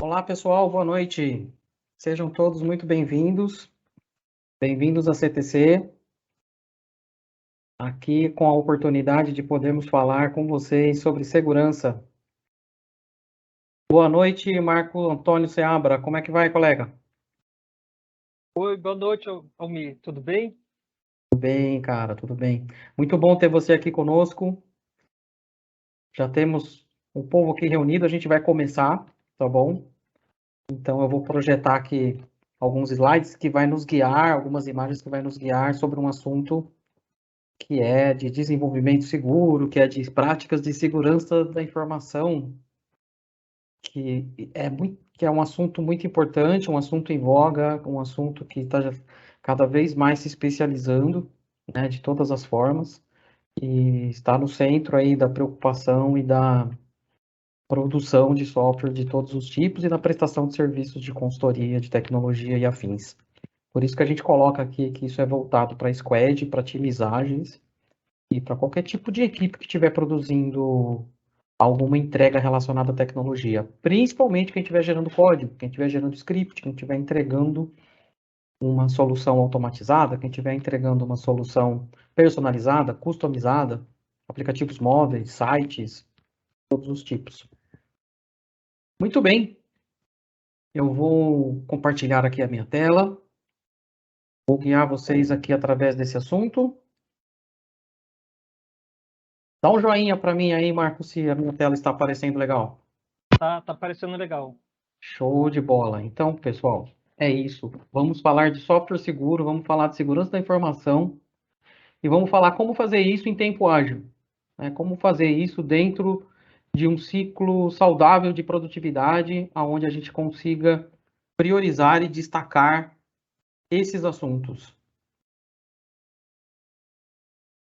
Olá, pessoal, boa noite. Sejam todos muito bem-vindos. Bem-vindos à CTC. Aqui com a oportunidade de podermos falar com vocês sobre segurança. Boa noite, Marco Antônio Seabra. Como é que vai, colega? Oi, boa noite, Almir. Tudo bem? Tudo bem, cara, tudo bem. Muito bom ter você aqui conosco. Já temos o povo aqui reunido, a gente vai começar, tá bom? Então eu vou projetar aqui alguns slides que vai nos guiar, algumas imagens que vai nos guiar sobre um assunto que é de desenvolvimento seguro, que é de práticas de segurança da informação, que é um assunto muito importante, um assunto em voga, um assunto que está cada vez mais se especializando, né, de todas as formas, e está no centro aí da preocupação e da produção de software de todos os tipos e da prestação de serviços de consultoria, de tecnologia e afins. Por isso que a gente coloca aqui que isso é voltado para squad, para times ágeis, e para qualquer tipo de equipe que estiver produzindo alguma entrega relacionada à tecnologia, principalmente quem estiver gerando código, quem estiver gerando script, quem estiver entregando uma solução automatizada, quem estiver entregando uma solução personalizada, customizada, aplicativos móveis, sites, todos os tipos. Muito bem, eu vou compartilhar aqui a minha tela, vou guiar vocês aqui através desse assunto. Dá um joinha para mim aí, Marco, se a minha tela está aparecendo legal. Tá parecendo legal. Show de bola. Então, pessoal, é isso. Vamos falar de software seguro, vamos falar de segurança da informação e vamos falar como fazer isso em tempo ágil, né? Como fazer isso dentro de um ciclo saudável de produtividade, onde a gente consiga priorizar e destacar esses assuntos.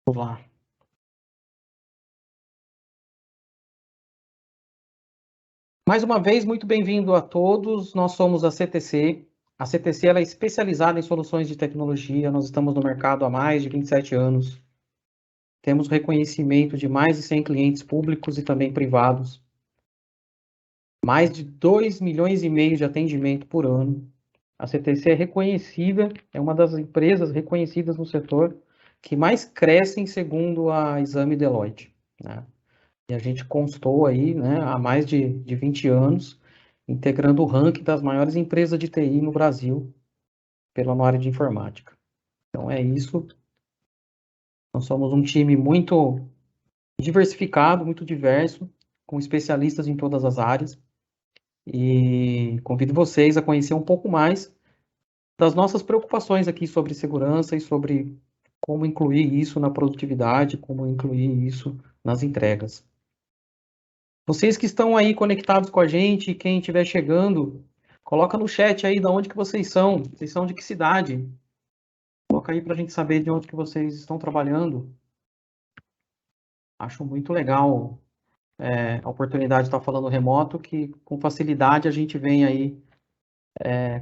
Vamos lá. Mais uma vez, muito bem-vindo a todos. Nós somos a CTC. A CTC ela é especializada em soluções de tecnologia. Nós estamos no mercado há mais de 27 anos. Temos reconhecimento de mais de 100 clientes públicos e também privados. Mais de 2,5 milhões de atendimento por ano. A CTC é reconhecida, é uma das empresas reconhecidas no setor que mais crescem segundo a Exame Deloitte, né? E a gente constou aí, né, há mais de 20 anos, integrando o ranking das maiores empresas de TI no Brasil, pela área de informática. Então é isso. Nós somos um time muito diversificado, muito diverso, com especialistas em todas as áreas. E convido vocês a conhecer um pouco mais das nossas preocupações aqui sobre segurança e sobre como incluir isso na produtividade, como incluir isso nas entregas. Vocês que estão aí conectados com a gente, quem estiver chegando, coloca no chat aí de onde que vocês são de que cidade? Coloca aí para a gente saber de onde que vocês estão trabalhando. Acho muito legal a oportunidade de estar falando remoto, que com facilidade a gente vem aí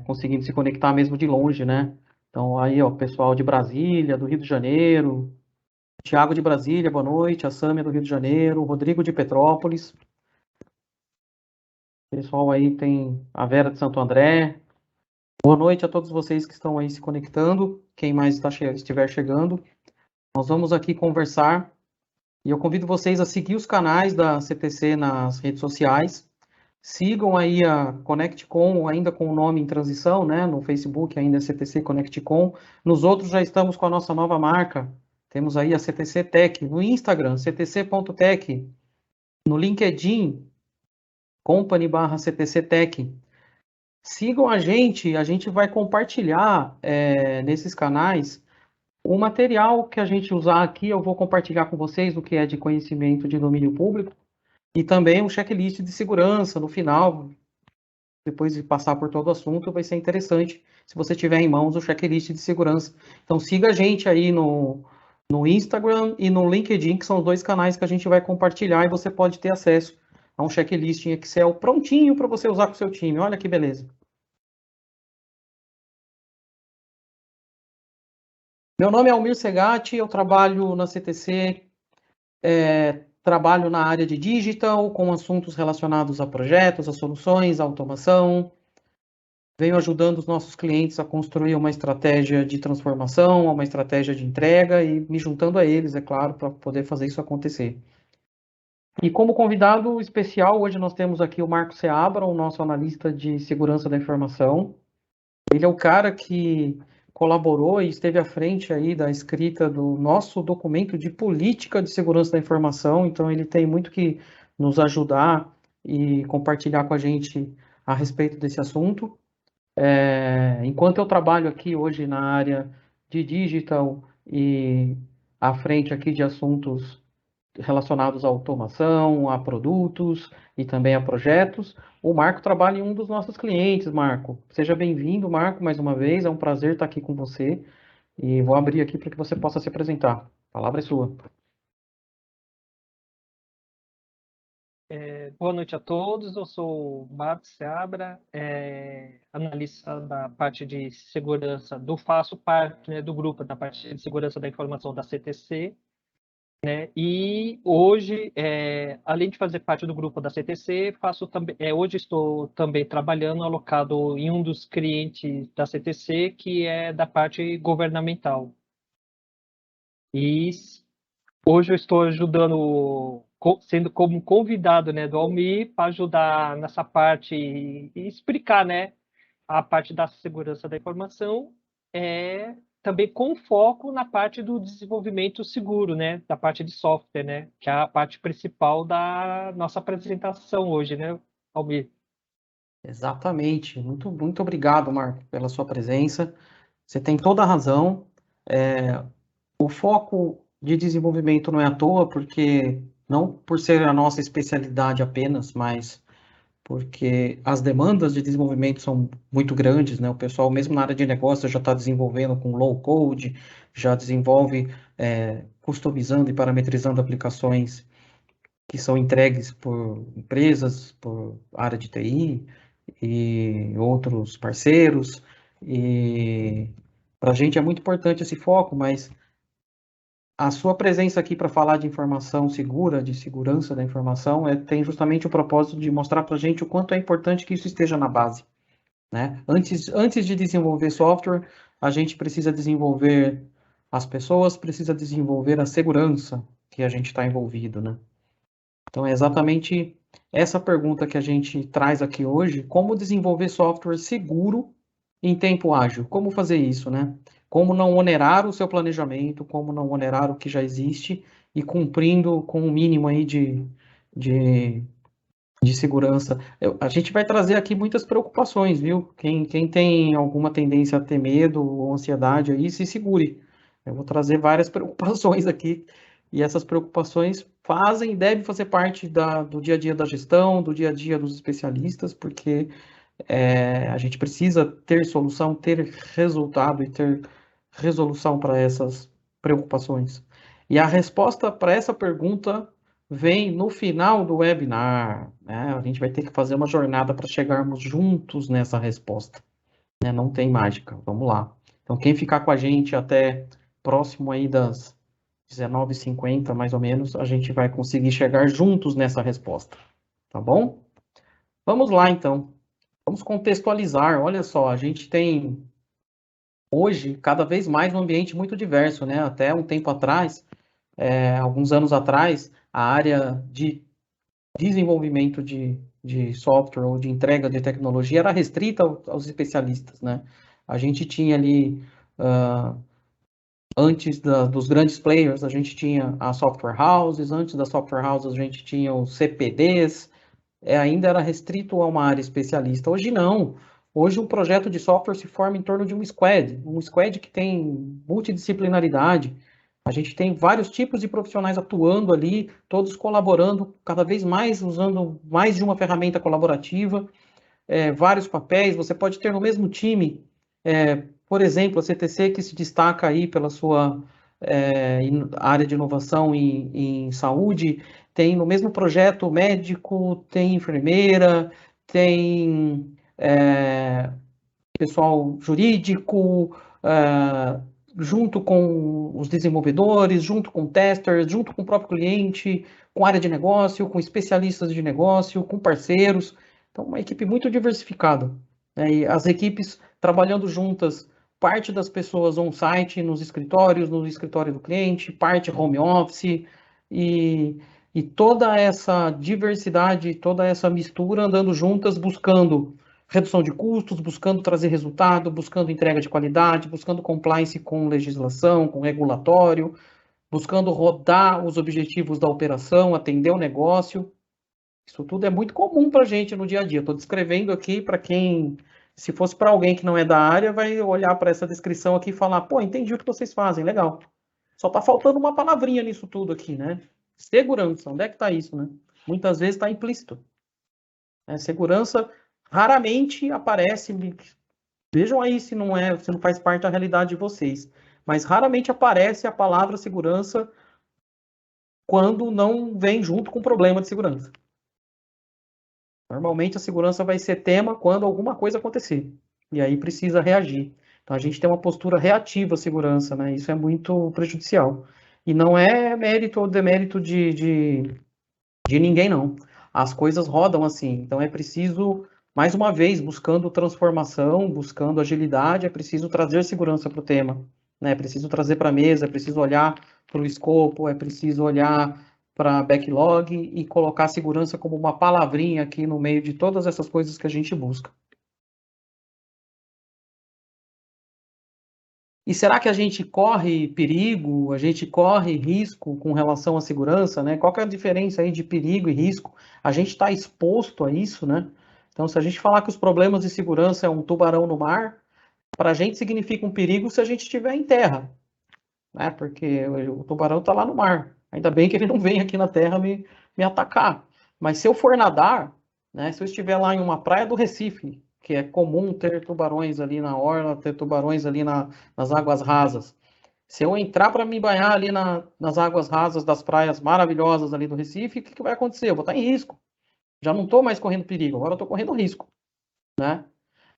conseguindo se conectar mesmo de longe, né? Então aí, ó, pessoal de Brasília, do Rio de Janeiro, Tiago de Brasília, boa noite, a Sâmia do Rio de Janeiro, Rodrigo de Petrópolis, pessoal aí tem a Vera de Santo André. Boa noite a todos vocês que estão aí se conectando, quem mais estiver chegando. Nós vamos aqui conversar e eu convido vocês a seguir os canais da CTC nas redes sociais. Sigam aí a ConnectCom, ainda com o nome em transição, né? No Facebook ainda é CTC ConnectCom. Nos outros já estamos com a nossa nova marca. Temos aí a CTC Tech. No Instagram, ctc.tech. No LinkedIn, company/CTC Tech. Sigam a gente vai compartilhar nesses canais o material que a gente usar aqui. Eu vou compartilhar com vocês o que é de conhecimento de domínio público e também um checklist de segurança no final. Depois de passar por todo o assunto, vai ser interessante se você tiver em mãos o checklist de segurança. Então siga a gente aí no Instagram e no LinkedIn, que são os dois canais que a gente vai compartilhar e você pode ter acesso a um checklist em Excel prontinho para você usar com o seu time. Olha que beleza. Meu nome é Almir Segatti, eu trabalho na CTC trabalho na área de digital, com assuntos relacionados a projetos, a soluções, a automação. Venho ajudando os nossos clientes a construir uma estratégia de transformação, uma estratégia de entrega e me juntando a eles, é claro, para poder fazer isso acontecer. E como convidado especial, hoje nós temos aqui o Marco Seabra, o nosso analista de segurança da informação. Ele é o cara que colaborou e esteve à frente aí da escrita do nosso documento de política de segurança da informação, então ele tem muito que nos ajudar e compartilhar com a gente a respeito desse assunto. Enquanto eu trabalho aqui hoje na área de digital e à frente aqui de assuntos relacionados à automação, a produtos e também a projetos, o Marco trabalha em um dos nossos clientes, Marco. Seja bem-vindo, Marco, mais uma vez. É um prazer estar aqui com você e vou abrir aqui para que você possa se apresentar. A palavra é sua. Boa noite a todos, eu sou o Marco Seabra, analista da parte de segurança faço parte, né, do grupo da parte de segurança da informação da CTC, né, e hoje, além de fazer parte do grupo da CTC, hoje estou também trabalhando alocado em um dos clientes da CTC, que é da parte governamental. E hoje eu estou ajudando, sendo como convidado, né, do Almir, para ajudar nessa parte e explicar, né, a parte da segurança da informação, também com foco na parte do desenvolvimento seguro, né, da parte de software, né, que é a parte principal da nossa apresentação hoje, né, Almir? Exatamente. Muito obrigado, Marco, pela sua presença. Você tem toda a razão. O foco de desenvolvimento não é à toa, porque não por ser a nossa especialidade apenas, mas porque as demandas de desenvolvimento são muito grandes, né? O pessoal, mesmo na área de negócio, já está desenvolvendo com low code, já desenvolve customizando e parametrizando aplicações que são entregues por empresas, por área de TI e outros parceiros. E para a gente é muito importante esse foco, mas a sua presença aqui para falar de informação segura, de segurança da informação, tem justamente o propósito de mostrar para a gente o quanto é importante que isso esteja na base, né? Antes de desenvolver software, a gente precisa desenvolver as pessoas, precisa desenvolver a segurança que a gente está envolvido, né? Então, é exatamente essa pergunta que a gente traz aqui hoje: como desenvolver software seguro em tempo ágil? Como fazer isso, né? Como não onerar o seu planejamento, como não onerar o que já existe e cumprindo com o mínimo aí de, de segurança. A gente vai trazer aqui muitas preocupações, viu? Quem tem alguma tendência a ter medo ou ansiedade aí, se segure. Eu vou trazer várias preocupações aqui, e essas preocupações fazem e devem fazer parte do dia a dia da gestão, do dia a dia dos especialistas, porque a gente precisa ter solução, ter resultado e ter resolução para essas preocupações. E a resposta para essa pergunta vem no final do webinar, né? A gente vai ter que fazer uma jornada para chegarmos juntos nessa resposta, né? Não tem mágica, vamos lá. Então, quem ficar com a gente até próximo aí das 19h50, mais ou menos, a gente vai conseguir chegar juntos nessa resposta, tá bom? Vamos lá, então. Vamos contextualizar. Olha só, a gente tem hoje cada vez mais um ambiente muito diverso, né? Até um tempo atrás, alguns anos atrás, a área de desenvolvimento de software ou de entrega de tecnologia era restrita aos especialistas, né? A gente tinha ali, antes dos grandes players, a gente tinha as software houses, antes das software houses a gente tinha os CPDs, ainda era restrito a uma área especialista. Hoje não. Hoje um projeto de software se forma em torno de um squad que tem multidisciplinaridade. A gente tem vários tipos de profissionais atuando ali, todos colaborando, cada vez mais usando mais de uma ferramenta colaborativa, vários papéis. Você pode ter no mesmo time, por exemplo, a CTC, que se destaca aí pela sua área de inovação em saúde, tem no mesmo projeto médico, tem enfermeira, tem pessoal jurídico, junto com os desenvolvedores, junto com testers, junto com o próprio cliente, com área de negócio, com especialistas de negócio, com parceiros. Então, uma equipe muito diversificada, né? E as equipes trabalhando juntas, parte das pessoas on-site nos escritórios, no escritório do cliente, parte home office, e toda essa diversidade, toda essa mistura andando juntas, buscando redução de custos, buscando trazer resultado, buscando entrega de qualidade, buscando compliance com legislação, com regulatório, buscando rodar os objetivos da operação, atender o negócio. Isso tudo é muito comum para a gente no dia a dia. Estou descrevendo aqui para quem, se fosse para alguém que não é da área, vai olhar para essa descrição aqui e falar, pô, entendi o que vocês fazem, legal. Só está faltando uma palavrinha nisso tudo aqui, né? Segurança, onde é que está isso, né? Muitas vezes está implícito. Segurança raramente aparece, vejam aí se não faz parte da realidade de vocês, mas raramente aparece a palavra segurança quando não vem junto com o problema de segurança. Normalmente a segurança vai ser tema quando alguma coisa acontecer, e aí precisa reagir. Então a gente tem uma postura reativa à segurança, né? Isso é muito prejudicial. E não é mérito ou demérito de ninguém, não. As coisas rodam assim, então é preciso, mais uma vez, buscando transformação, buscando agilidade, é preciso trazer segurança para o tema, né? É preciso trazer para a mesa, é preciso olhar para o escopo, é preciso olhar para backlog e colocar segurança como uma palavrinha aqui no meio de todas essas coisas que a gente busca. E será que a gente corre perigo, a gente corre risco com relação à segurança, né? Qual que é a diferença aí de perigo e risco? A gente está exposto a isso, né? Então, se a gente falar que os problemas de segurança é um tubarão no mar, para a gente significa um perigo se a gente estiver em terra, né? Porque o tubarão está lá no mar. Ainda bem que ele não vem aqui na terra me atacar. Mas se eu for nadar, né? Se eu estiver lá em uma praia do Recife, que é comum ter tubarões ali na orla, ter tubarões ali nas águas rasas. Se eu entrar para me banhar ali nas águas rasas das praias maravilhosas ali do Recife, o que vai acontecer? Eu vou estar em risco. Já não estou mais correndo perigo, agora eu estou correndo risco, né?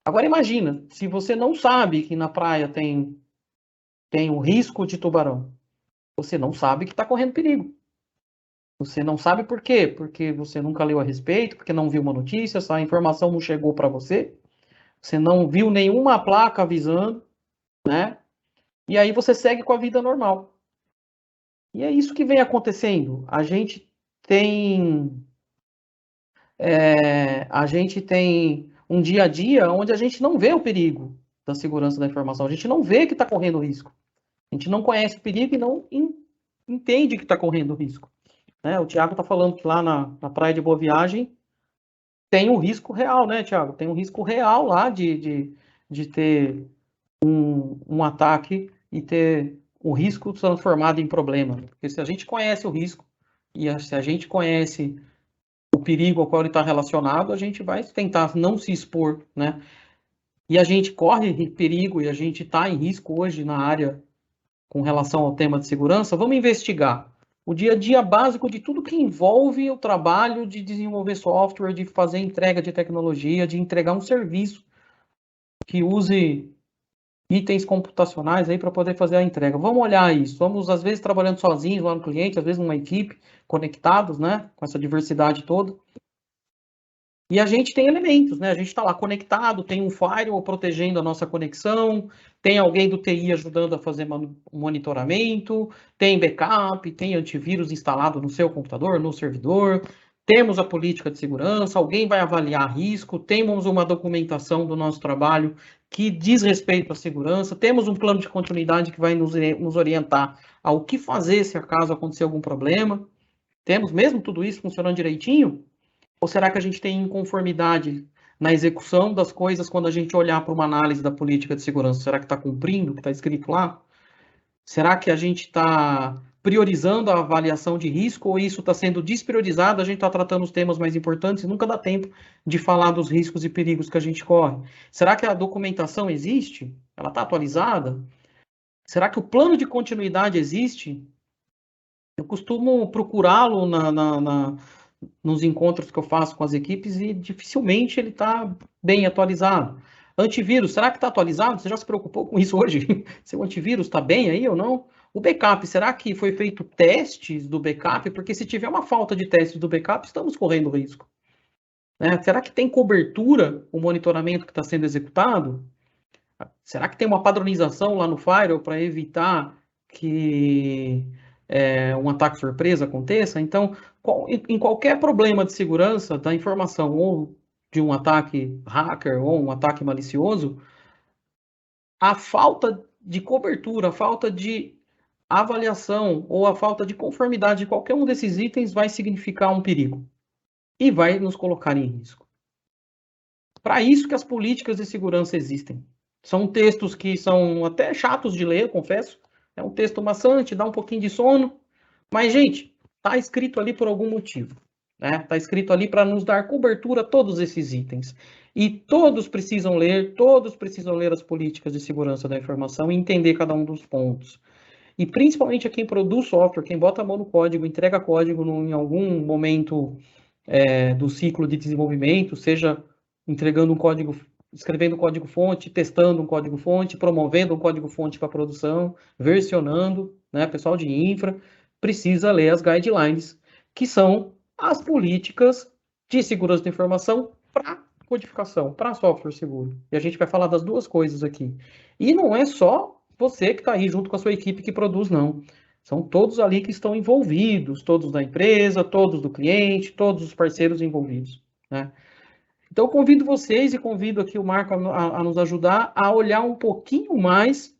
Agora imagina, se você não sabe que na praia tem o risco de tubarão, você não sabe que está correndo perigo. Você não sabe por quê? Porque você nunca leu a respeito, porque não viu uma notícia, essa informação não chegou para você, você não viu nenhuma placa avisando, né? E aí você segue com a vida normal. E é isso que vem acontecendo. A gente tem um dia a dia onde a gente não vê o perigo da segurança da informação, a gente não vê que está correndo risco. A gente não conhece o perigo e não entende que está correndo risco. Né? O Thiago está falando que lá na Praia de Boa Viagem tem um risco real, né, Thiago? Tem um risco real lá de ter um ataque e ter o risco transformado em problema. Porque se a gente conhece o risco e se a gente conhece o perigo ao qual ele está relacionado, a gente vai tentar não se expor, né? E a gente corre perigo e a gente está em risco hoje na área com relação ao tema de segurança. Vamos investigar o dia a dia básico de tudo que envolve o trabalho de desenvolver software, de fazer entrega de tecnologia, de entregar um serviço que use itens computacionais aí para poder fazer a entrega. Vamos olhar isso. Vamos, às vezes, trabalhando sozinhos lá no cliente, às vezes numa equipe, conectados, né? Com essa diversidade toda. E a gente tem elementos, né? A gente está lá conectado, tem um firewall protegendo a nossa conexão, tem alguém do TI ajudando a fazer monitoramento, tem backup, tem antivírus instalado no seu computador, no servidor, temos a política de segurança, alguém vai avaliar risco, temos uma documentação do nosso trabalho que diz respeito à segurança, temos um plano de continuidade que vai nos orientar ao que fazer se acaso acontecer algum problema. Temos mesmo tudo isso funcionando direitinho? Ou será que a gente tem inconformidade na execução das coisas quando a gente olhar para uma análise da política de segurança? Será que está cumprindo o que está escrito lá? Será que a gente está priorizando a avaliação de risco ou isso está sendo despriorizado? A gente está tratando os temas mais importantes e nunca dá tempo de falar dos riscos e perigos que a gente corre. Será que a documentação existe? Ela está atualizada? Será que o plano de continuidade existe? Eu costumo procurá-lo nos encontros que eu faço com as equipes e dificilmente ele está bem atualizado. Antivírus, será que está atualizado? Você já se preocupou com isso hoje? Seu antivírus está bem aí ou não? O backup, será que foi feito testes do backup? Porque se tiver uma falta de testes do backup, estamos correndo risco. Né? Será que tem cobertura o monitoramento que está sendo executado? Será que tem uma padronização lá no firewall para evitar que um ataque surpresa aconteça? Então, em qualquer problema de segurança da informação, ou de um ataque hacker, ou um ataque malicioso, a falta de cobertura, a falta de avaliação, ou a falta de conformidade de qualquer um desses itens vai significar um perigo e vai nos colocar em risco. Para isso que as políticas de segurança existem. São textos que são até chatos de ler, confesso. É um texto maçante, dá um pouquinho de sono. Mas, gente, está escrito ali por algum motivo. Está escrito ali para nos dar cobertura a todos esses itens. E todos precisam ler as políticas de segurança da informação e entender cada um dos pontos. E principalmente a quem produz software, quem bota a mão no código, entrega código em algum momento do ciclo de desenvolvimento, seja entregando um código, escrevendo um código-fonte, testando um código-fonte, promovendo um código-fonte para produção, versionando, né? Pessoal de infra precisa ler as guidelines, que são as políticas de segurança da informação para codificação, para software seguro. E a gente vai falar das duas coisas aqui. E não é só você que está aí junto com a sua equipe que produz, não. São todos ali que estão envolvidos, todos da empresa, todos do cliente, todos os parceiros envolvidos, né? Então, eu convido vocês e convido aqui o Marco a nos ajudar a olhar um pouquinho mais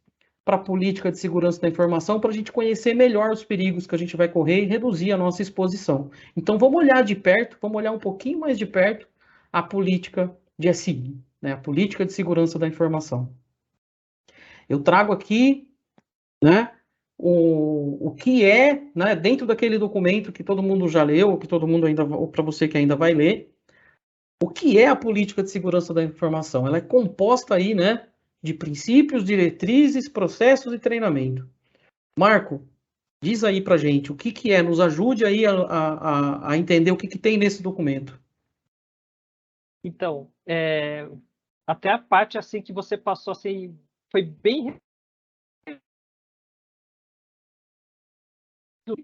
para a política de segurança da informação, para a gente conhecer melhor os perigos que a gente vai correr e reduzir a nossa exposição. Então, vamos olhar de perto, vamos olhar um pouquinho mais de perto a política de SI, né? A política de segurança da informação. Eu trago aqui, né, o que é, né, dentro daquele documento que todo mundo já leu, que todo mundo ainda, ou para você que ainda vai ler, o que é a política de segurança da informação? Ela é composta aí, né, de princípios, diretrizes, processos e treinamento. Marco, diz aí pra gente o que é, nos ajude aí a entender o que tem nesse documento. Então, até a parte assim que você passou assim, foi bem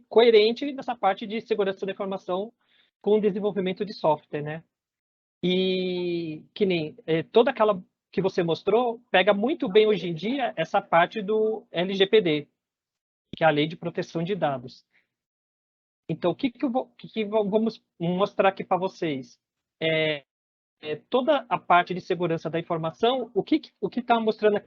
coerente nessa parte de segurança da informação com o desenvolvimento de software, né? E que nem toda aquela que você mostrou pega muito bem hoje em dia essa parte do LGPD, que é a Lei de Proteção de Dados. Então, o que vamos mostrar aqui para vocês? Toda a parte de segurança da informação, o que está mostrando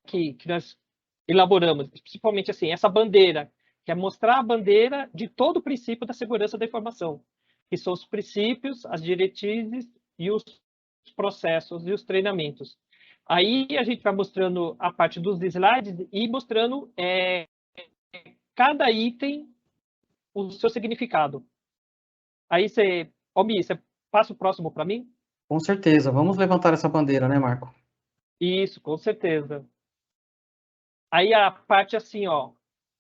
aqui, que nós elaboramos, principalmente assim, essa bandeira, que é mostrar a bandeira de todo o princípio da segurança da informação, que são os princípios, as diretrizes e os processos e os treinamentos. Aí a gente vai mostrando a parte dos slides e mostrando cada item o seu significado. Aí você passa o próximo para mim? Com certeza, vamos levantar essa bandeira, né, Marco? Isso, com certeza. Aí a parte assim, ó,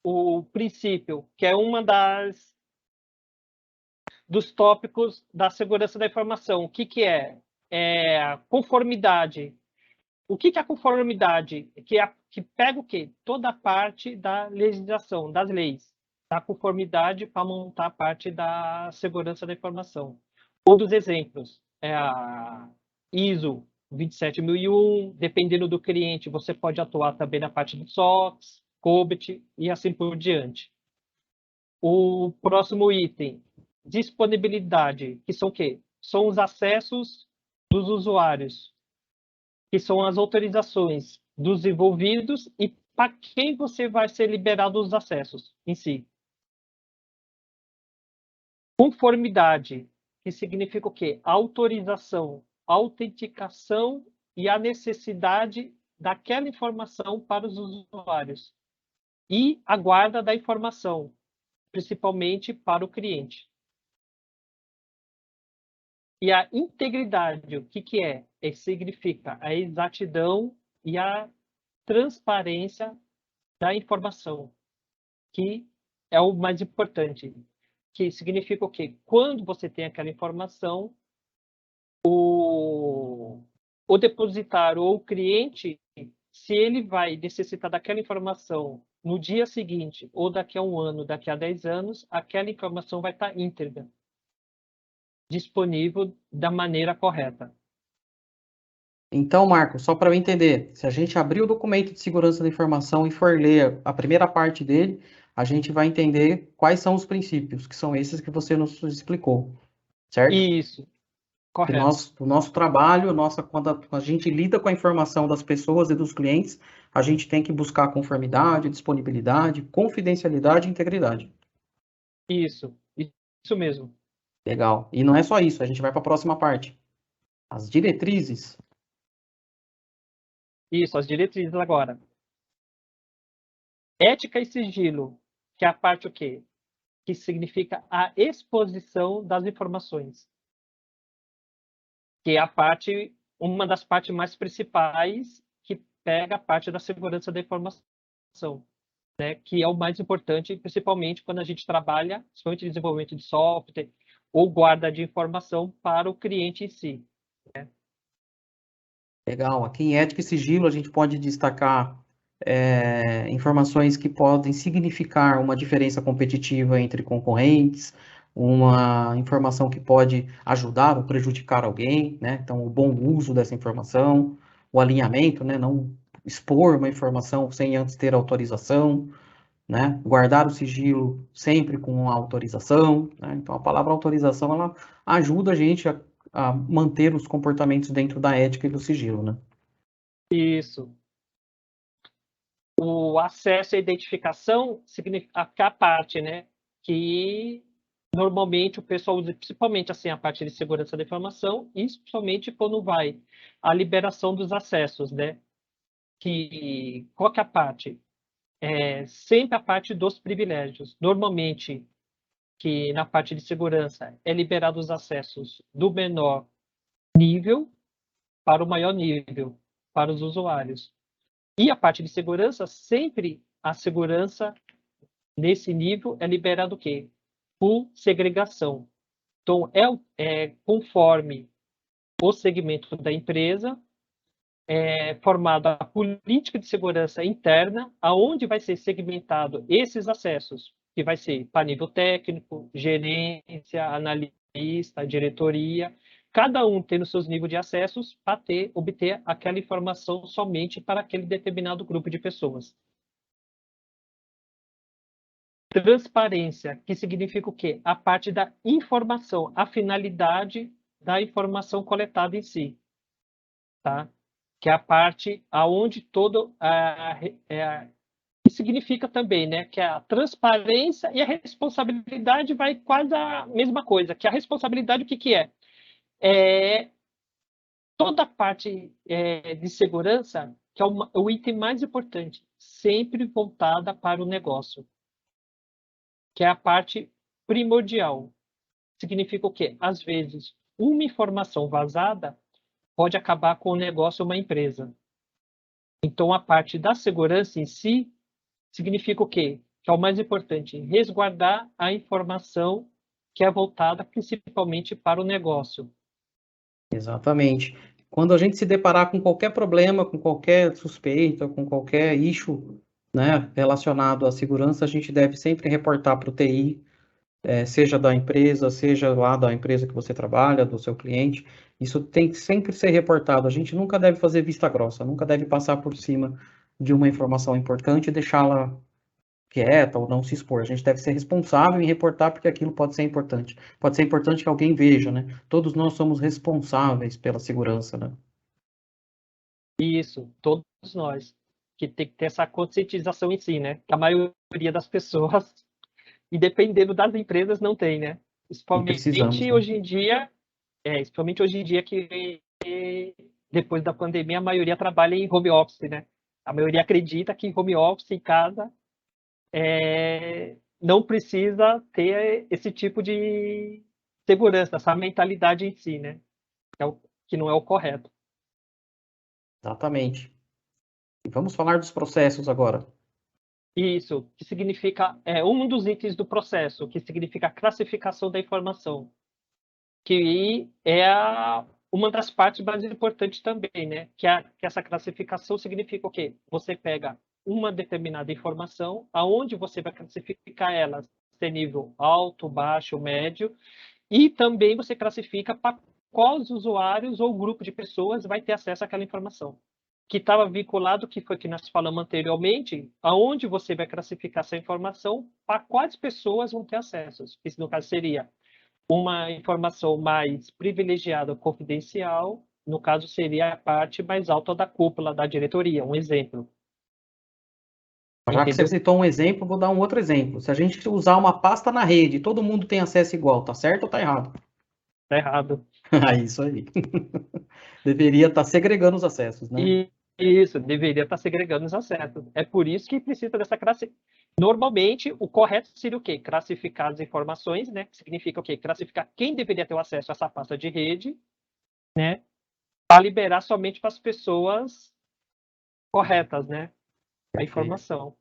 o princípio, que é uma dos tópicos da segurança da informação. O que é? É a conformidade. O que é a conformidade? Que pega o quê? Toda a parte da legislação, das leis, da conformidade para montar a parte da segurança da informação. Um dos exemplos é a ISO 27001, dependendo do cliente, você pode atuar também na parte do SOX, COBIT e assim por diante. O próximo item, disponibilidade, que são o quê? São os acessos dos usuários, que são as autorizações dos envolvidos e para quem você vai ser liberado os acessos em si. Conformidade, que significa o quê? Autorização, autenticação e a necessidade daquela informação para os usuários. E a guarda da informação, principalmente para o cliente. E a integridade, o que é? Significa a exatidão e a transparência da informação, que é o mais importante. Que significa o quê? Quando você tem aquela informação, o depositário ou o cliente, se ele vai necessitar daquela informação no dia seguinte, ou daqui a 1 ano, daqui a 10 anos, aquela informação vai estar íntegra, disponível da maneira correta. Então, Marco, só para eu entender, se a gente abrir o documento de segurança da informação e for ler a primeira parte dele, a gente vai entender quais são os princípios, que são esses que você nos explicou, certo? Isso, Que correto. o nosso trabalho, quando a gente lida com a informação das pessoas e dos clientes, a gente tem que buscar conformidade, disponibilidade, confidencialidade e integridade. Isso mesmo. Legal. E não é só isso, a gente vai para a próxima parte. As diretrizes. Isso, as diretrizes agora. Ética e sigilo, que é a parte o quê? Que significa a exposição das informações. Que é a parte, uma das partes mais principais que pega a parte da segurança da informação, né? Que é o mais importante, principalmente quando a gente trabalha, principalmente em desenvolvimento de software ou guarda de informação para o cliente em si. Legal. Aqui em ética e sigilo a gente pode destacar informações que podem significar uma diferença competitiva entre concorrentes, uma informação que pode ajudar ou prejudicar alguém, né? Então, o bom uso dessa informação, o alinhamento, né? Não expor uma informação sem antes ter autorização, né? Guardar o sigilo sempre com autorização, né? Então, a palavra autorização, ela ajuda a gente a manter os comportamentos dentro da ética e do sigilo, né? Isso. O acesso à identificação significa a parte, né, que normalmente o pessoal usa, principalmente assim a parte de segurança da informação, e principalmente quando vai a liberação dos acessos, né? Que qual que é a parte? Sempre a parte dos privilégios. Normalmente, que na parte de segurança é liberado os acessos do menor nível para o maior nível para os usuários. E a parte de segurança, sempre a segurança nesse nível é liberado o quê? Por segregação. Então, conforme o segmento da empresa, formada a política de segurança interna, aonde vai ser segmentado esses acessos, que vai ser para nível técnico, gerência, analista, diretoria, cada um tendo seus níveis de acessos para obter aquela informação somente para aquele determinado grupo de pessoas. Transparência, que significa o quê? A parte da informação, a finalidade da informação coletada em si, tá? Que é a parte aonde todo que significa também, né, que a transparência e a responsabilidade vai quase a mesma coisa, que a responsabilidade o que que é? É toda a parte de segurança, que é o item mais importante, sempre voltada para o negócio, que é a parte primordial. Significa o quê? Às vezes, uma informação vazada pode acabar com o negócio de uma empresa. Então, a parte da segurança em si significa o quê? Que é o mais importante, resguardar a informação que é voltada principalmente para o negócio. Exatamente. Quando a gente se deparar com qualquer problema, com qualquer suspeita, com qualquer issue, né, relacionado à segurança, a gente deve sempre reportar para o TI, seja da empresa, seja lá da empresa que você trabalha, do seu cliente. Isso tem que sempre ser reportado. A gente nunca deve fazer vista grossa, nunca deve passar por cima de uma informação importante e deixá-la quieta ou não se expor. A gente deve ser responsável em reportar porque aquilo pode ser importante. Pode ser importante que alguém veja, né? Todos nós somos responsáveis pela segurança, né? Isso, todos nós, que tem que ter essa conscientização em si, né? Que a maioria das pessoas, e dependendo das empresas, não tem, né? E precisamos, Principalmente né? hoje em dia, principalmente hoje em dia que depois da pandemia a maioria trabalha em home office, né? A maioria acredita que em home office, em casa, não precisa ter esse tipo de segurança, essa mentalidade em si, né? Que não é o correto. Exatamente. E vamos falar dos processos agora. Isso, que significa um dos itens do processo, que significa a classificação da informação, que é uma das partes mais importantes também, né? Que essa classificação significa o quê? Você pega uma determinada informação, aonde você vai classificar ela, se é nível alto, baixo, médio, e também você classifica para quais usuários ou grupo de pessoas vai ter acesso àquela informação. Que estava vinculado, que foi que nós falamos anteriormente, aonde você vai classificar essa informação, para quais pessoas vão ter acesso. Isso, no caso, seria uma informação mais privilegiada ou confidencial, no caso, seria a parte mais alta da cúpula da diretoria, um exemplo. Já que você Entendeu? citou um exemplo, vou dar um outro exemplo. Se a gente usar uma pasta na rede, todo mundo tem acesso igual, tá certo ou tá errado? Tá errado. É isso aí. Deveria estar segregando os acessos, né? E isso, deveria estar segregando os acessos. É por isso que precisa dessa classe. Normalmente, o correto seria o quê? Classificar as informações, né? Que significa o quê? Classificar quem deveria ter o acesso a essa pasta de rede, né? Para liberar somente para as pessoas corretas, né? A informação.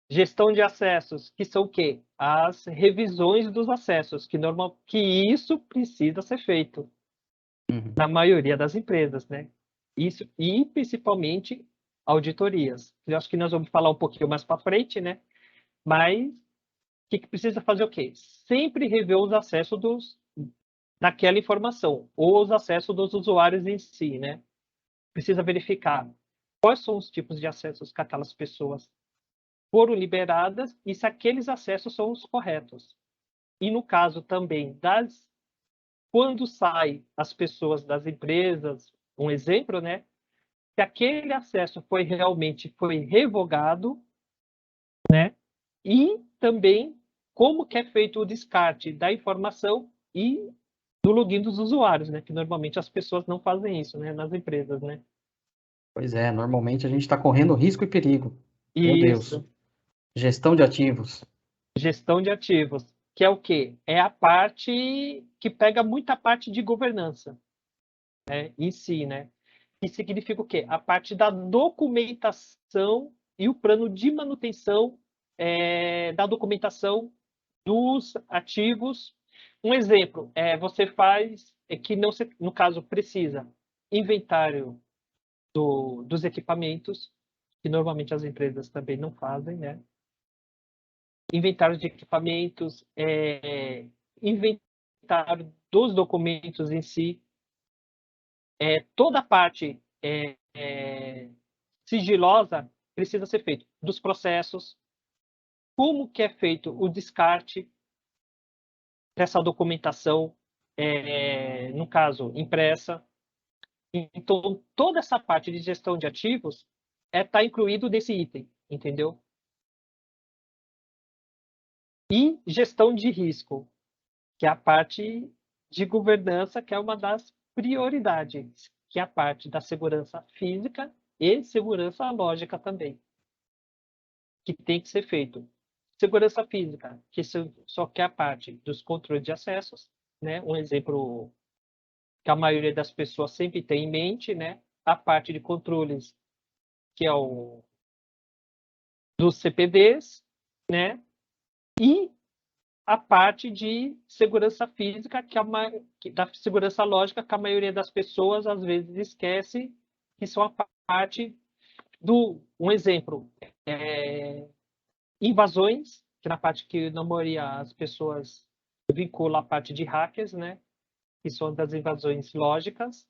Gestão de acessos, que são o quê? As revisões dos acessos, que isso precisa ser feito na maioria das empresas, né? Isso, e principalmente auditorias. Eu acho que nós vamos falar um pouquinho mais para frente, né? Mas o que precisa fazer o quê? Sempre rever os acessos daquela informação, ou os acessos dos usuários em si, né? Precisa verificar quais são os tipos de acessos que aquelas pessoas foram liberadas e se aqueles acessos são os corretos. E no caso também quando sai as pessoas das empresas, um exemplo, né? Se aquele acesso foi revogado, né? E também como que é feito o descarte da informação e do login dos usuários, né? Que normalmente as pessoas não fazem isso, né? Nas empresas, né? Pois é, normalmente a gente está correndo risco e perigo. Meu Deus. Isso. Gestão de ativos. Gestão de ativos, que é o quê? É a parte que pega muita parte de governança, né? Em si, né? Que significa o quê? A parte da documentação e o plano de manutenção da documentação dos ativos. Um exemplo, você faz, que não se, no caso precisa, inventário dos equipamentos, que normalmente as empresas também não fazem, né? Inventário de equipamentos, inventário dos documentos em si, toda a parte sigilosa precisa ser feito, dos processos, como que é feito o descarte dessa documentação, no caso, impressa. Então, toda essa parte de gestão de ativos está incluído nesse item, entendeu? E gestão de risco, que é a parte de governança, que é uma das prioridades, que é a parte da segurança física e segurança lógica também, que tem que ser feito. Segurança física, que só que é a parte dos controles de acessos, né? Um exemplo que a maioria das pessoas sempre tem em mente, né? A parte de controles, que é o dos CPDs, né? E a parte de segurança física, da segurança lógica, que a maioria das pessoas às vezes esquece, que são a parte um exemplo, invasões, que na parte que na maioria as pessoas vinculam a parte de hackers, né? Que são das invasões lógicas,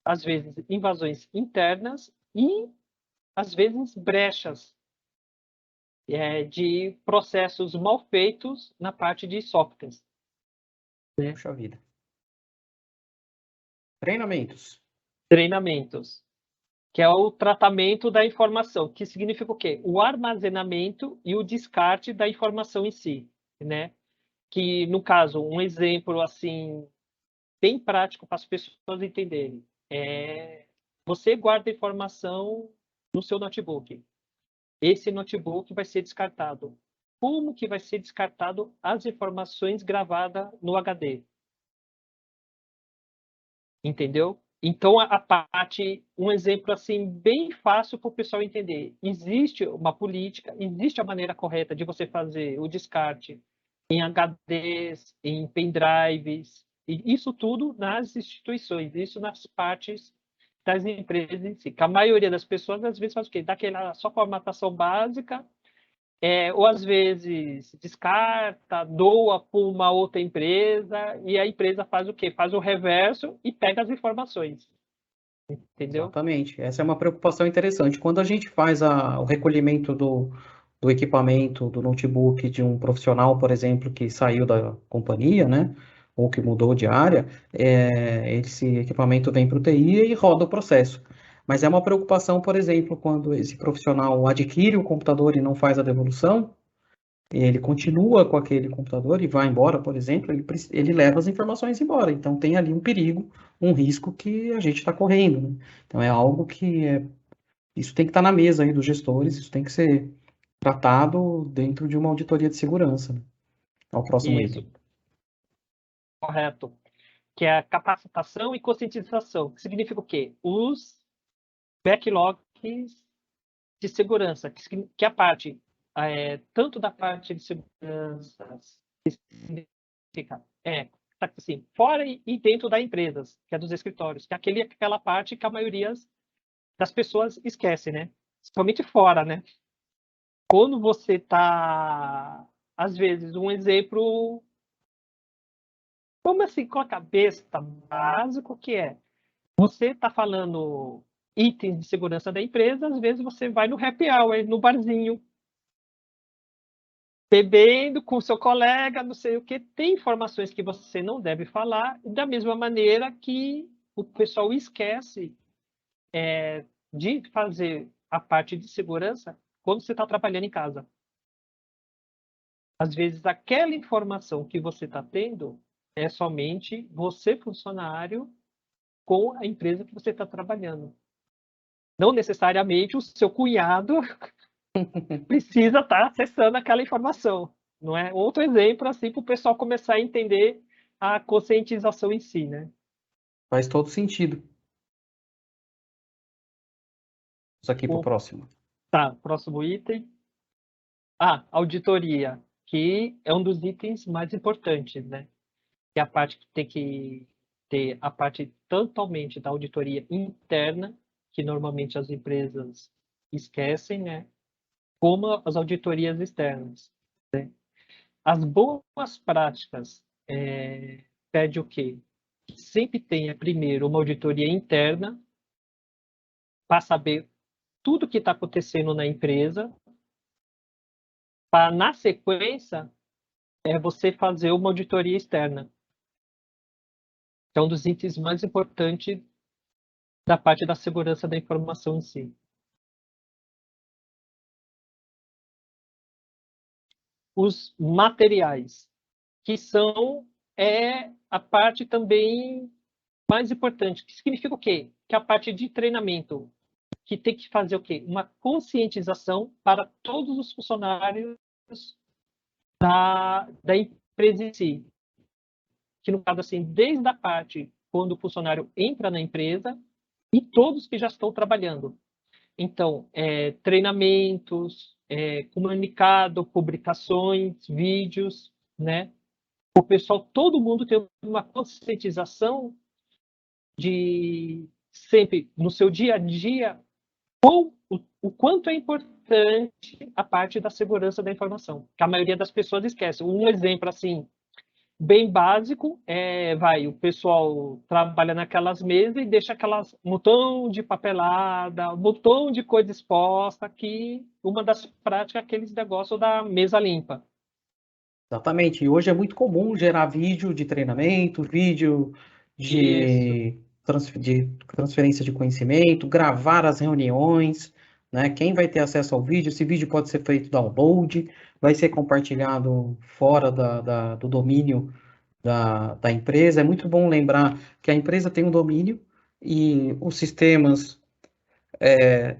às vezes invasões internas e às vezes brechas de processos mal feitos na parte de softwares. Né? Puxa vida. Treinamentos. Treinamentos, que é o tratamento da informação, que significa o quê? O armazenamento e o descarte da informação em si, né? Que, no caso, um exemplo, assim, bem prático para as pessoas entenderem, você guarda informação no seu notebook. Esse notebook vai ser descartado. Como que vai ser descartado as informações gravadas no HD? Entendeu? Então, a parte, um exemplo assim, bem fácil para o pessoal entender. Existe uma política, existe a maneira correta de você fazer o descarte em HDs, em pendrives, E isso tudo nas instituições, isso nas partes das empresas em si. Que a maioria das pessoas, às vezes, faz o quê? Dá aquela só formatação básica, ou às vezes descarta, doa para uma outra empresa, e a empresa faz o quê? Faz o reverso e pega as informações. Entendeu? Exatamente. Essa é uma preocupação interessante. Quando a gente faz o recolhimento do equipamento, do notebook de um profissional, por exemplo, que saiu da companhia, né? Ou que mudou de área, esse equipamento vem para o TI e roda o processo. Mas é uma preocupação, por exemplo, quando esse profissional adquire o computador e não faz a devolução, ele continua com aquele computador e vai embora, por exemplo, ele leva as informações embora. Então tem ali um perigo, um risco que a gente está correndo, né? Então é algo que isso tem que estar na mesa aí dos gestores, isso tem que ser tratado dentro de uma auditoria de segurança, né? Ao próximo Isso, item. correto. Que é a capacitação e conscientização. Que significa o quê? Os backlogs de segurança, que a parte, tanto da parte de segurança, que significa, assim, fora e dentro da empresa, que é dos escritórios, que é aquela parte que a maioria das pessoas esquece, né? Principalmente fora, né? Quando você está, às vezes, um exemplo, como assim, com a cabeça básico que é, você está falando itens de segurança da empresa, às vezes você vai no happy hour, no barzinho, bebendo com seu colega, não sei o que, tem informações que você não deve falar, da mesma maneira que o pessoal esquece de fazer a parte de segurança quando você está trabalhando em casa. Às vezes, aquela informação que você está tendo é somente você, funcionário, com a empresa que você está trabalhando. Não necessariamente o seu cunhado precisa estar acessando aquela informação. Não é? Outro exemplo, assim, para o pessoal começar a entender a conscientização em si, né? Faz todo sentido. Isso aqui para o O, próximo. tá, próximo item. Ah, auditoria, que é um dos itens mais importantes, né? Que é a parte que tem que ter a parte totalmente da auditoria interna, que normalmente as empresas esquecem, né? Como as auditorias externas. As boas práticas pede o quê? Que sempre tenha primeiro uma auditoria interna para saber tudo que está acontecendo na empresa, para na sequência você fazer uma auditoria externa. É um dos itens mais importantes da parte da segurança da informação em si. Os materiais, que são a parte também mais importante, que significa o quê? Que a parte de treinamento, que tem que fazer o quê? Uma conscientização para todos os funcionários da empresa em si. Que no caso, assim, desde a parte quando o funcionário entra na empresa e todos que já estão trabalhando. Então, treinamentos, comunicado, publicações, vídeos, né? O pessoal, todo mundo tem uma conscientização de sempre, no seu dia a dia, o quanto é importante a parte da segurança da informação, que a maioria das pessoas esquece. Um exemplo, assim, bem básico, o pessoal trabalha naquelas mesas e deixa aquelas montão de papelada, um montão de coisa exposta, que uma das práticas é aqueles negócios da mesa limpa. Exatamente. E hoje é muito comum gerar vídeo de treinamento, vídeo Isso. de transferência de conhecimento, gravar as reuniões, né? Quem vai ter acesso ao vídeo? Esse vídeo pode ser feito download, vai ser compartilhado fora do domínio da empresa. É muito bom lembrar que a empresa tem um domínio e os sistemas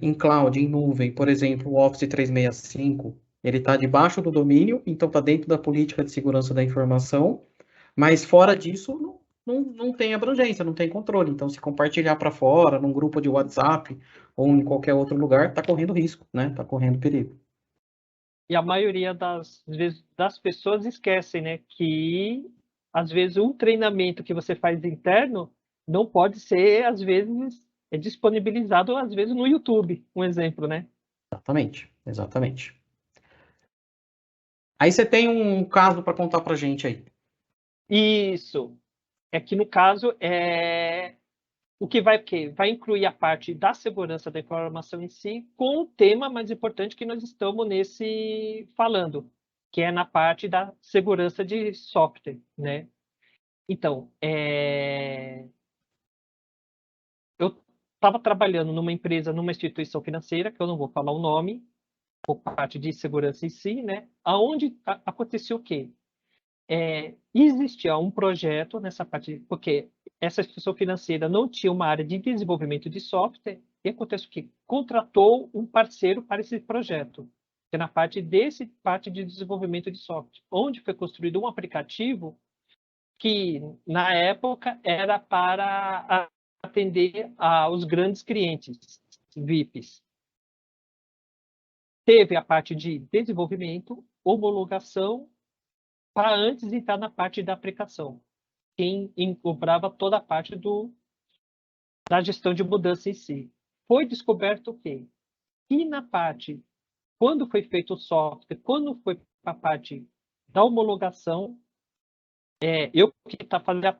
em cloud, em nuvem, por exemplo, o Office 365, ele está debaixo do domínio, então está dentro da política de segurança da informação, mas fora disso não tem abrangência, não tem controle. Então, se compartilhar para fora, num grupo de WhatsApp ou em qualquer outro lugar, está correndo risco, né? Está correndo perigo. E a maioria das vezes das pessoas esquecem, né, que às vezes, um treinamento que você faz interno não pode ser, às vezes, disponibilizado, às vezes, no YouTube, um exemplo, né? Exatamente, exatamente. Aí você tem um caso para contar para a gente aí. Isso. É que, no caso, o que vai incluir a parte da segurança da informação em si, com o tema mais importante que nós estamos falando, que é na parte da segurança de software, né? Então, eu estava trabalhando numa empresa, numa instituição financeira, que eu não vou falar o nome, por parte de segurança em si, né? Aonde aconteceu o quê? Existia um projeto nessa parte, porque essa instituição financeira não tinha uma área de desenvolvimento de software, e acontece o quê? Contratou um parceiro para esse projeto, que é na parte de desenvolvimento de software, onde foi construído um aplicativo que, na época, era para atender aos grandes clientes, VIPs. Teve a parte de desenvolvimento, homologação, para antes entrar na parte da aplicação. Quem cobrava toda a parte da gestão de mudança em si. Foi descoberto o quê? Que na parte, quando foi feito o software, quando foi para a parte da homologação, eu que está fazendo a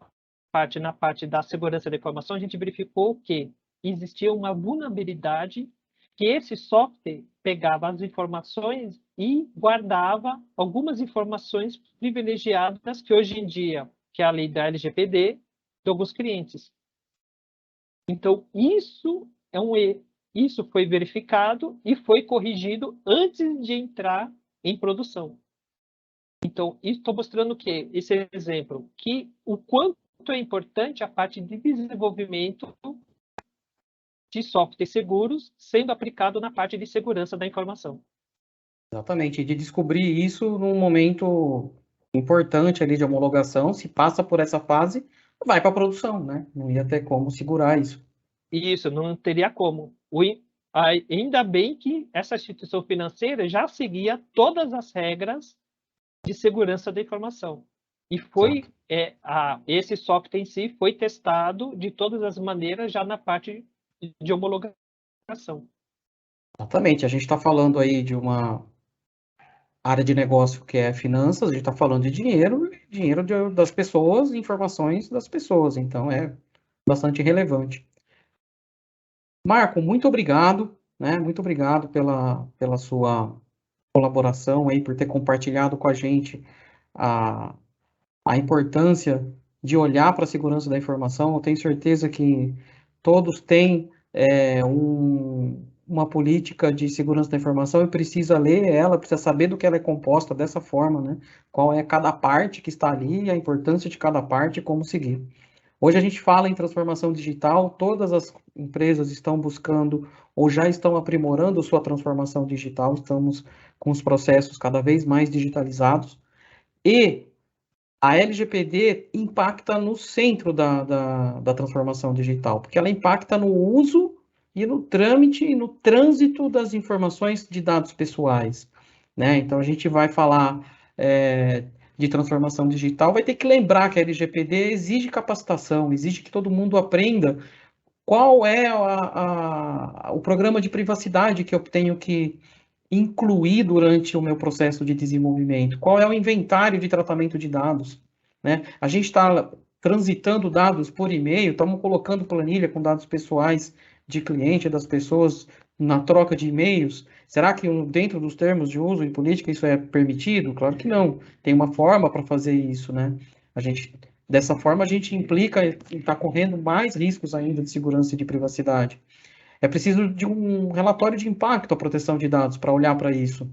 parte na parte da segurança da informação, a gente verificou que existia uma vulnerabilidade que esse software pegava as informações e guardava algumas informações privilegiadas que hoje em dia, que é a lei da LGPD, de alguns clientes. Então, isso é um erro. Isso foi verificado e foi corrigido antes de entrar em produção. Então, estou mostrando que esse exemplo, que o quanto é importante a parte de desenvolvimento de softwares seguros sendo aplicado na parte de segurança da informação. Exatamente, de descobrir isso num momento importante ali de homologação, se passa por essa fase, vai para a produção, né? Não ia ter como segurar isso. Isso, não teria como. Ainda bem que essa instituição financeira já seguia todas as regras de segurança da informação. E foi esse software em si foi testado de todas as maneiras já na parte de homologação. Exatamente, a gente está falando aí de uma área de negócio que é finanças, a gente está falando de dinheiro, das pessoas, informações das pessoas, então é bastante relevante. Marco, muito obrigado, né? Muito obrigado pela sua colaboração aí, por ter compartilhado com a gente a importância de olhar para a segurança da informação. Eu tenho certeza que todos têm uma política de segurança da informação e precisa ler ela, precisa saber do que ela é composta dessa forma, né? Qual é cada parte que está ali, a importância de cada parte e como seguir. Hoje a gente fala em transformação digital, todas as empresas estão buscando ou já estão aprimorando sua transformação digital, estamos com os processos cada vez mais digitalizados, e a LGPD impacta no centro da transformação digital, porque ela impacta no uso e no trâmite e no trânsito das informações de dados pessoais, né? Então, a gente vai falar de transformação digital, vai ter que lembrar que a LGPD exige capacitação, exige que todo mundo aprenda qual é o programa de privacidade que eu tenho que incluir durante o meu processo de desenvolvimento? Qual é o inventário de tratamento de dados? Né? A gente está transitando dados por e-mail, estamos colocando planilha com dados pessoais de cliente, das pessoas na troca de e-mails. Será que dentro dos termos de uso em política isso é permitido? Claro que não. Tem uma forma para fazer isso, né? Dessa forma, a gente implica e está correndo mais riscos ainda de segurança e de privacidade. É preciso de um relatório de impacto à proteção de dados para olhar para isso.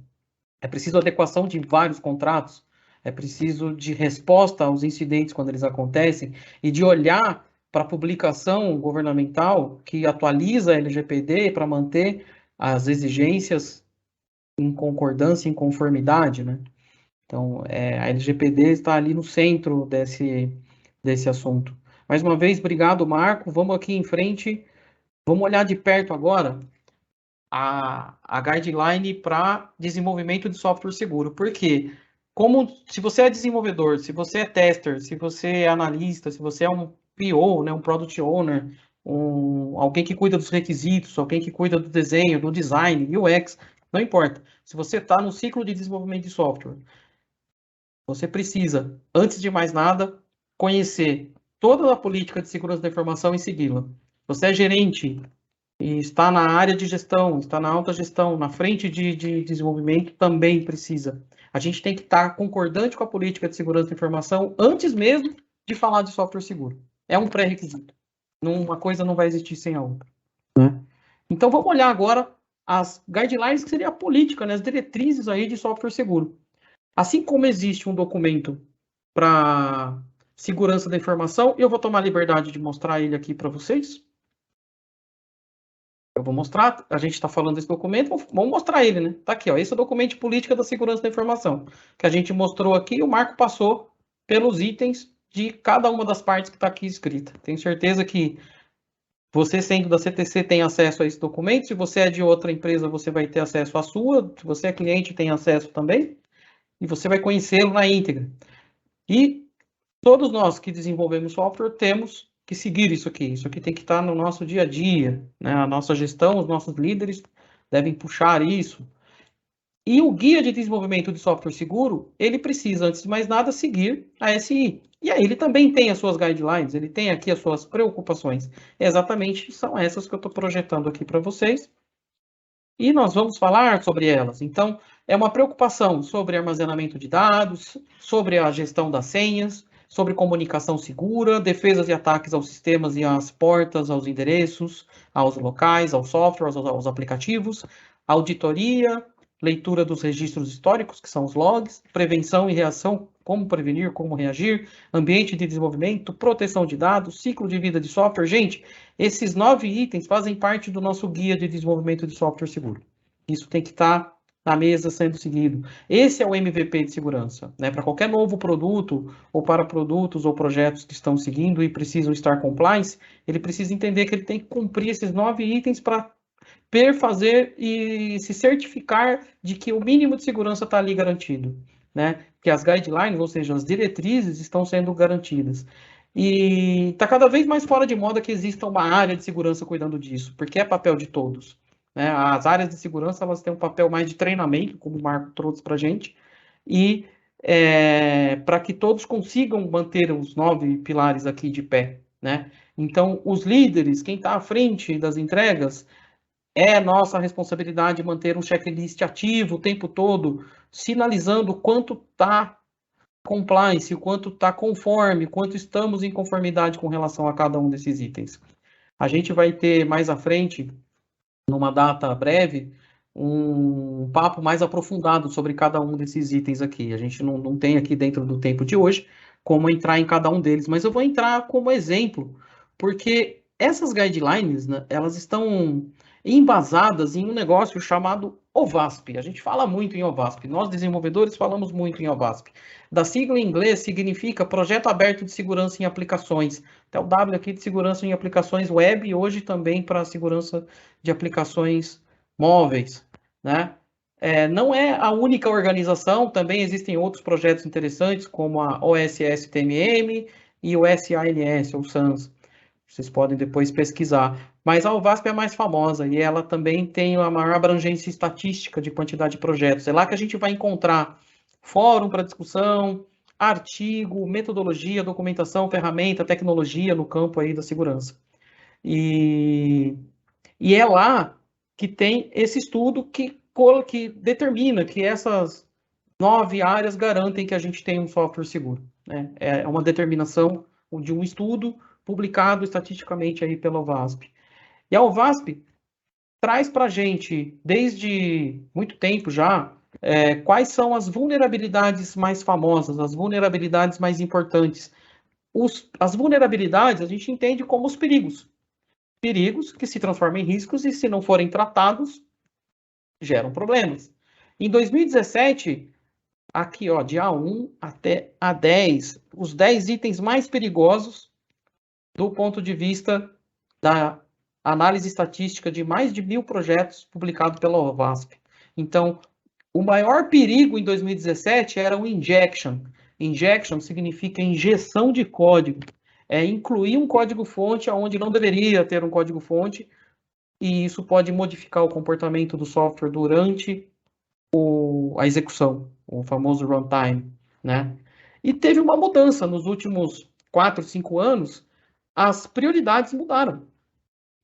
É preciso adequação de vários contratos. É preciso de resposta aos incidentes quando eles acontecem e de olhar para a publicação governamental que atualiza a LGPD para manter as exigências em concordância, em conformidade, né? Então, a LGPD está ali no centro desse assunto. Mais uma vez, obrigado, Marco. Vamos aqui em frente. Vamos olhar de perto agora a guideline para desenvolvimento de software seguro. Por quê? como se você é desenvolvedor, se você é tester, se você é analista, se você é um PO, né, um Product Owner, alguém que cuida dos requisitos, alguém que cuida do desenho, do design, UX, não importa. Se você está no ciclo de desenvolvimento de software, você precisa, antes de mais nada, conhecer toda a política de segurança da informação e segui-la. Você é gerente e está na área de gestão, está na alta gestão, na frente de desenvolvimento, também precisa. A gente tem que estar concordante com a política de segurança da informação antes mesmo de falar de software seguro. É um pré-requisito. Uma coisa não vai existir sem a outra. Né? Então, vamos olhar agora as guidelines, que seria a política, né, as diretrizes aí de software seguro. Assim como existe um documento para segurança da informação, eu vou tomar a liberdade de mostrar ele aqui para vocês. Eu vou mostrar, a gente está falando desse documento, vamos mostrar ele, né? Tá aqui, ó, esse é o documento de política da segurança da informação, que a gente mostrou aqui, o Marco passou pelos itens de cada uma das partes que está aqui escrita. Tenho certeza que você, sendo da CTC, tem acesso a esse documento, se você é de outra empresa, você vai ter acesso à sua, se você é cliente, tem acesso também, e você vai conhecê-lo na íntegra. E todos nós que desenvolvemos software temos que seguir isso aqui. Isso aqui tem que estar no nosso dia a dia, né? A nossa gestão, os nossos líderes devem puxar isso. E o guia de desenvolvimento de software seguro, ele precisa, antes de mais nada, seguir a SI. E aí ele também tem as suas guidelines, ele tem aqui as suas preocupações. Exatamente são essas que eu estou projetando aqui para vocês. E nós vamos falar sobre elas. Então, é uma preocupação sobre armazenamento de dados, sobre a gestão das senhas, sobre comunicação segura, defesas e ataques aos sistemas e às portas, aos endereços, aos locais, aos softwares, aos aplicativos, auditoria, leitura dos registros históricos, que são os logs, prevenção e reação, como prevenir, como reagir, ambiente de desenvolvimento, proteção de dados, ciclo de vida de software. Gente, esses 9 itens fazem parte do nosso guia de desenvolvimento de software seguro. Isso tem que estar na mesa sendo seguido. Esse é o MVP de segurança, né? Para qualquer novo produto, ou para produtos ou projetos que estão seguindo e precisam estar compliance, ele precisa entender que ele tem que cumprir esses 9 itens para fazer e se certificar de que o mínimo de segurança está ali garantido, né? Que as guidelines, ou seja, as diretrizes, estão sendo garantidas. E está cada vez mais fora de moda que exista uma área de segurança cuidando disso, porque é papel de todos. Né? As áreas de segurança elas têm um papel mais de treinamento, como o Marco trouxe para a gente, e para que todos consigam manter os 9 pilares aqui de pé. Né? Então, os líderes, quem está à frente das entregas, é nossa responsabilidade manter um checklist ativo o tempo todo, sinalizando o quanto está compliance, o quanto está conforme, quanto estamos em conformidade com relação a cada um desses itens. A gente vai ter mais à frente, numa data breve, um papo mais aprofundado sobre cada um desses itens aqui. A gente não tem aqui dentro do tempo de hoje como entrar em cada um deles, mas eu vou entrar como exemplo, porque essas guidelines, né, elas estão embasadas em um negócio chamado OWASP. A gente fala muito em OWASP, nós desenvolvedores falamos muito em OWASP. Da sigla em inglês significa Projeto Aberto de Segurança em Aplicações. Até o W aqui de segurança em aplicações web e hoje também para segurança de aplicações móveis, né? Não é a única organização, também existem outros projetos interessantes, como a OSS-TMM e o SANS, ou SANS. Vocês podem depois pesquisar. Mas a OWASP é a mais famosa e ela também tem a maior abrangência estatística de quantidade de projetos. É lá que a gente vai encontrar fórum para discussão, artigo, metodologia, documentação, ferramenta, tecnologia no campo aí da segurança. E é lá que tem esse estudo que determina que essas 9 áreas garantem que a gente tem um software seguro. Né? É uma determinação de um estudo publicado estatisticamente aí pela OWASP. E a OWASP traz para a gente, desde muito tempo já, quais são as vulnerabilidades mais famosas, as vulnerabilidades mais importantes. As vulnerabilidades a gente entende como os perigos. Perigos que se transformam em riscos e, se não forem tratados, geram problemas. Em 2017, aqui, ó, de A1 até A10, os 10 itens mais perigosos do ponto de vista da análise estatística de mais de 1.000 projetos publicados pela OWASP. Então, O maior perigo em 2017 era o injection. Injection significa injeção de código. É incluir um código-fonte onde não deveria ter um código-fonte, e isso pode modificar o comportamento do software durante a execução, o famoso runtime, né? E teve uma mudança nos últimos 4, 5 anos, as prioridades mudaram.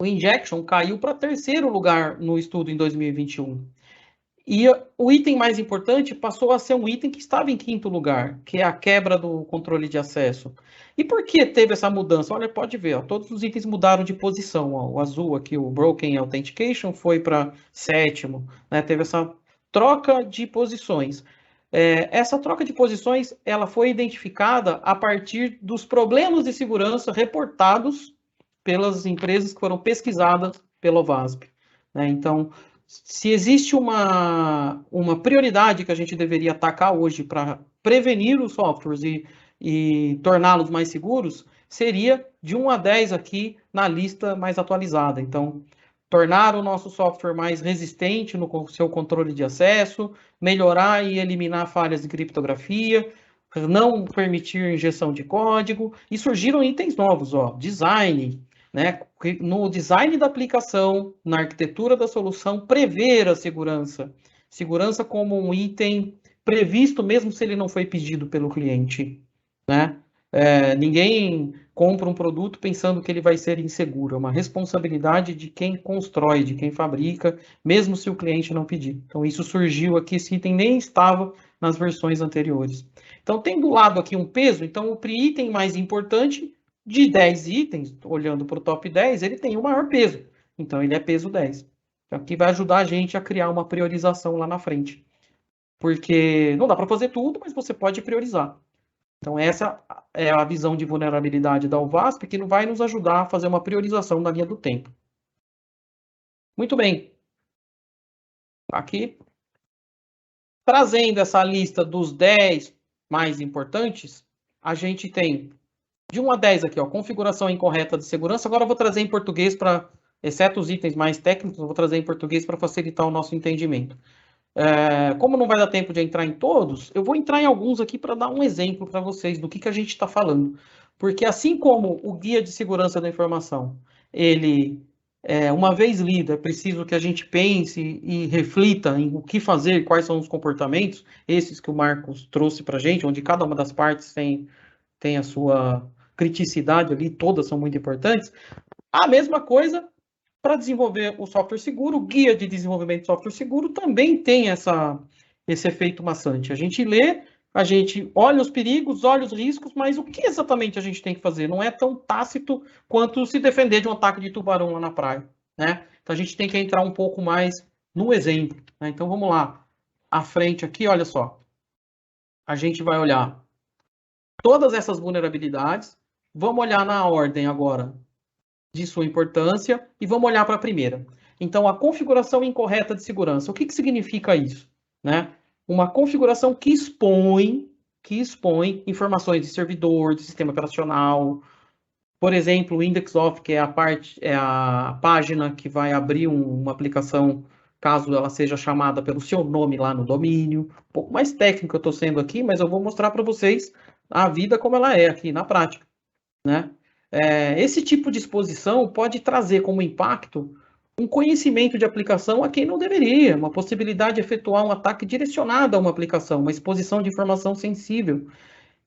O injection caiu para terceiro lugar no estudo em 2021. E o item mais importante passou a ser um item que estava em quinto lugar, que é a quebra do controle de acesso. E por que teve essa mudança? Olha, pode ver, ó, todos os itens mudaram de posição. Ó, o azul aqui, o Broken Authentication, foi para sétimo, né? Teve essa troca de posições. Essa troca de posições ela foi identificada a partir dos problemas de segurança reportados pelas empresas que foram pesquisadas pelo VASP, né? Então, se existe uma prioridade que a gente deveria atacar hoje para prevenir os softwares e torná-los mais seguros, seria de 1 a 10 aqui na lista mais atualizada. Então, tornar o nosso software mais resistente no seu controle de acesso, melhorar e eliminar falhas de criptografia, não permitir injeção de código, e surgiram itens novos, ó, design, né? No design da aplicação, na arquitetura da solução, prever a segurança. Segurança como um item previsto, mesmo se ele não foi pedido pelo cliente, né? Ninguém compra um produto pensando que ele vai ser inseguro. É uma responsabilidade de quem constrói, de quem fabrica, mesmo se o cliente não pedir. Então, isso surgiu aqui, esse item nem estava nas versões anteriores. Então, tem do lado aqui um peso. Então, o item mais importante de 10 itens, olhando para o top 10, ele tem o maior peso. Então, ele é peso 10. Então, aqui vai ajudar a gente a criar uma priorização lá na frente. Porque não dá para fazer tudo, mas você pode priorizar. Então, essa é a visão de vulnerabilidade da UVASP, que vai nos ajudar a fazer uma priorização na linha do tempo. Muito bem. Aqui, trazendo essa lista dos 10 mais importantes, a gente tem de 1 a 10 aqui, ó, configuração incorreta de segurança. Agora eu vou trazer em português para, exceto os itens mais técnicos, eu vou trazer em português para facilitar o nosso entendimento. Como não vai dar tempo de entrar em todos, eu vou entrar em alguns aqui para dar um exemplo para vocês do que a gente está falando. Porque assim como o guia de segurança da informação, ele, uma vez lido, é preciso que a gente pense e reflita em o que fazer, quais são os comportamentos, esses que o Marcos trouxe para a gente, onde cada uma das partes tem a sua criticidade ali, todas são muito importantes. A mesma coisa para desenvolver o software seguro, o guia de desenvolvimento de software seguro também tem esse efeito maçante. A gente lê, a gente olha os perigos, olha os riscos, mas o que exatamente a gente tem que fazer? Não é tão tácito quanto se defender de um ataque de tubarão lá na praia, né? Então a gente tem que entrar um pouco mais no exemplo, né? Então vamos lá. À frente aqui, olha só. A gente vai olhar todas essas vulnerabilidades. Vamos olhar na ordem agora de sua importância e vamos olhar para a primeira. Então, a configuração incorreta de segurança. O que significa isso? Né? Uma configuração que expõe informações de servidor, de sistema operacional. Por exemplo, o index-of, que é a página que vai abrir uma aplicação caso ela seja chamada pelo seu nome lá no domínio. Um pouco mais técnico eu estou sendo aqui, mas eu vou mostrar para vocês a vida como ela é aqui na prática, né? Esse tipo de exposição pode trazer como impacto um conhecimento de aplicação a quem não deveria, uma possibilidade de efetuar um ataque direcionado a uma aplicação, uma exposição de informação sensível.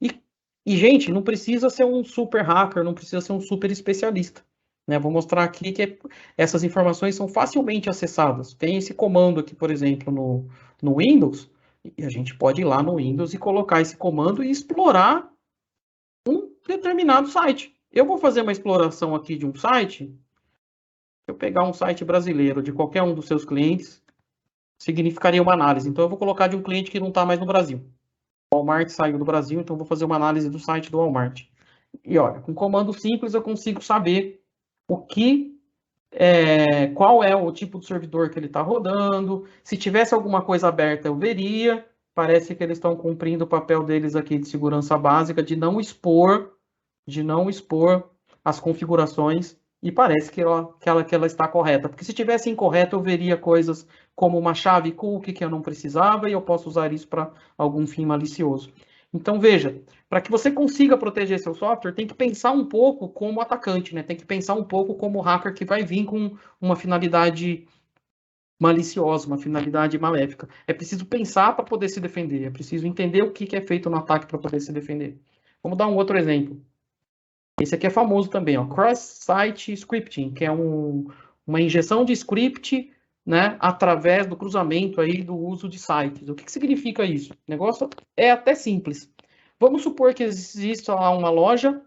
E gente, não precisa ser um super hacker, não precisa ser um super especialista, né? Vou mostrar aqui que essas informações são facilmente acessadas. Tem esse comando aqui, por exemplo, no Windows, e a gente pode ir lá no Windows e colocar esse comando e explorar um determinado site. Eu vou fazer uma exploração aqui de um site. Se eu pegar um site brasileiro de qualquer um dos seus clientes, significaria uma análise. Então, eu vou colocar de um cliente que não está mais no Brasil. O Walmart saiu do Brasil, então eu vou fazer uma análise do site do Walmart. E olha, com comando simples eu consigo saber qual é o tipo de servidor que ele está rodando. Se tivesse alguma coisa aberta, eu veria. Parece que eles estão cumprindo o papel deles aqui de segurança básica, de não expor as configurações e parece que ela está correta. Porque se tivesse incorreta, eu veria coisas como uma chave cookie que eu não precisava e eu posso usar isso para algum fim malicioso. Então, veja, para que você consiga proteger seu software, tem que pensar um pouco como atacante, né? Tem que pensar um pouco como hacker que vai vir com uma finalidade maliciosa, uma finalidade maléfica. É preciso pensar para poder se defender, é preciso entender o que é feito no ataque para poder se defender. Vamos dar um outro exemplo. Esse aqui é famoso também, ó, cross-site scripting, que é uma injeção de script, né, através do cruzamento aí do uso de sites. O que significa isso? O negócio é até simples. Vamos supor que exista lá uma loja,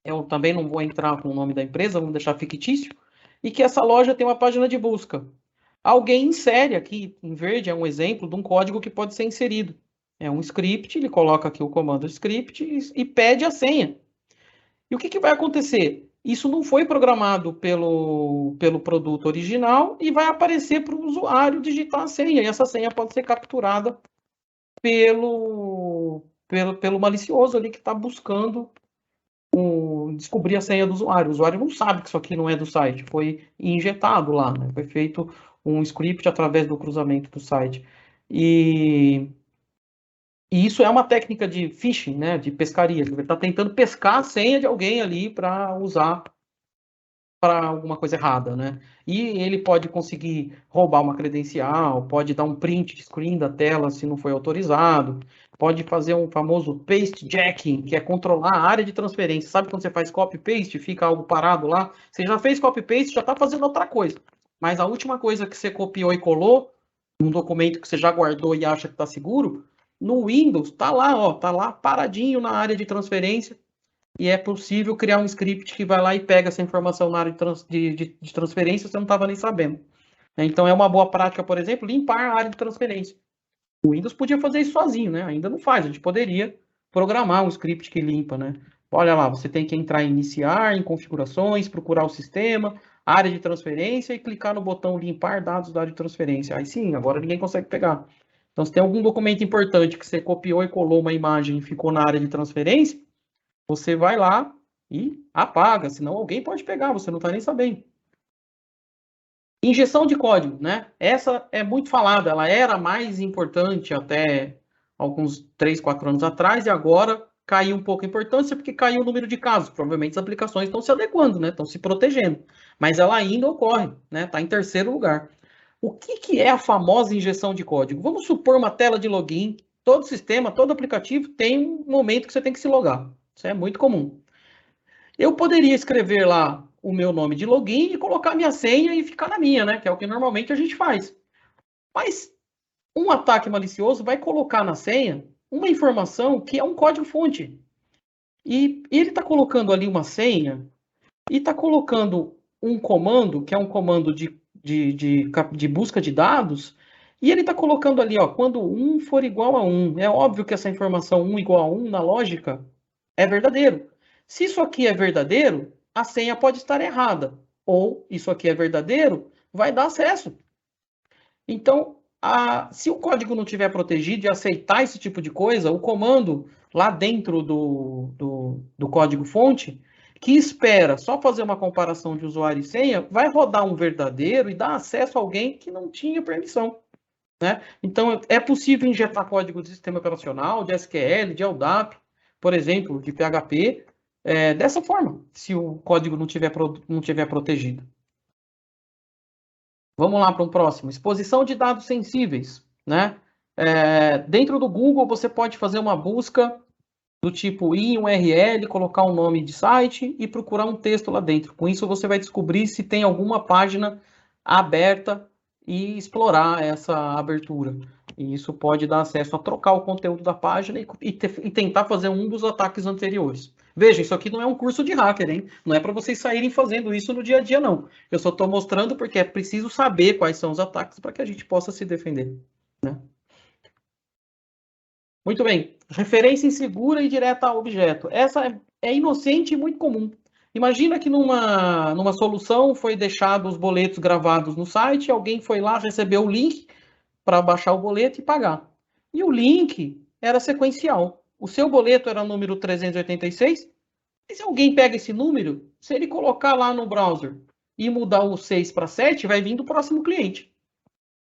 eu também não vou entrar com o nome da empresa, vamos deixar fictício, e que essa loja tem uma página de busca. Alguém insere aqui, em verde, é um exemplo de um código que pode ser inserido. É um script, ele coloca aqui o comando script e pede a senha. E o que vai acontecer? Isso não foi programado pelo produto original e vai aparecer para o usuário digitar a senha. E essa senha pode ser capturada pelo malicioso ali que está buscando descobrir a senha do usuário. O usuário não sabe que isso aqui não é do site, foi injetado lá, né? Foi feito um script através do cruzamento do site. E isso é uma técnica de phishing, né, de pescaria. Ele está tentando pescar a senha de alguém ali para usar para alguma coisa errada, né? E ele pode conseguir roubar uma credencial, pode dar um print screen da tela se não foi autorizado, pode fazer um famoso paste jacking, que é controlar a área de transferência. Sabe quando você faz copy-paste, fica algo parado lá? Você já fez copy-paste, já está fazendo outra coisa. Mas a última coisa que você copiou e colou, num documento que você já guardou e acha que está seguro, no Windows, tá lá, ó, tá lá paradinho na área de transferência, e é possível criar um script que vai lá e pega essa informação na área de transferência, você não estava nem sabendo. Então é uma boa prática, por exemplo, limpar a área de transferência. O Windows podia fazer isso sozinho, né? Ainda não faz, a gente poderia programar um script que limpa, né? Olha lá, você tem que entrar em iniciar, em configurações, procurar o sistema, área de transferência e clicar no botão limpar dados da área de transferência. Aí sim, agora ninguém consegue pegar. Então, se tem algum documento importante que você copiou e colou uma imagem e ficou na área de transferência, você vai lá e apaga, senão alguém pode pegar, você não está nem sabendo. Injeção de código, né? Essa é muito falada, ela era mais importante até alguns 3, 4 anos atrás, e agora caiu um pouco a importância, porque caiu o número de casos. Provavelmente as aplicações estão se adequando, né? Estão se protegendo. Mas ela ainda ocorre, né? Está em terceiro lugar. O que é a famosa injeção de código? Vamos supor uma tela de login. Todo sistema, todo aplicativo tem um momento que você tem que se logar. Isso é muito comum. Eu poderia escrever lá o meu nome de login e colocar minha senha e ficar na minha, né? Que é o que normalmente a gente faz. Mas um ataque malicioso vai colocar na senha uma informação que é um código-fonte. E ele está colocando ali uma senha e está colocando um comando, que é um comando de busca de dados, e ele está colocando ali, ó, quando 1 for igual a 1. É óbvio que essa informação 1 igual a 1, na lógica, é verdadeiro. Se isso aqui é verdadeiro, a senha pode estar errada. Ou isso aqui é verdadeiro, vai dar acesso. Então, se o código não tiver protegido e aceitar esse tipo de coisa, o comando lá dentro do código-fonte, que espera só fazer uma comparação de usuário e senha, vai rodar um verdadeiro e dar acesso a alguém que não tinha permissão. Né? Então, é possível injetar código de sistema operacional, de SQL, de LDAP, por exemplo, de PHP, dessa forma, se o código não tiver protegido. Vamos lá para um próximo. Exposição de dados sensíveis. Né? Dentro do Google, você pode fazer uma busca do tipo ir em URL, colocar um nome de site e procurar um texto lá dentro. Com isso, você vai descobrir se tem alguma página aberta e explorar essa abertura. E isso pode dar acesso a trocar o conteúdo da página e tentar fazer um dos ataques anteriores. Veja, isso aqui não é um curso de hacker, hein? Não é para vocês saírem fazendo isso no dia a dia, não. Eu só estou mostrando porque é preciso saber quais são os ataques para que a gente possa se defender. Né? Muito bem. Referência insegura e direta a objeto. Essa é inocente e muito comum. Imagina que numa solução foi deixado os boletos gravados no site, alguém foi lá, recebeu o link para baixar o boleto e pagar. E o link era sequencial. O seu boleto era número 386, E se alguém pega esse número, se ele colocar lá no browser e mudar o 6 para 7, vai vir do próximo cliente.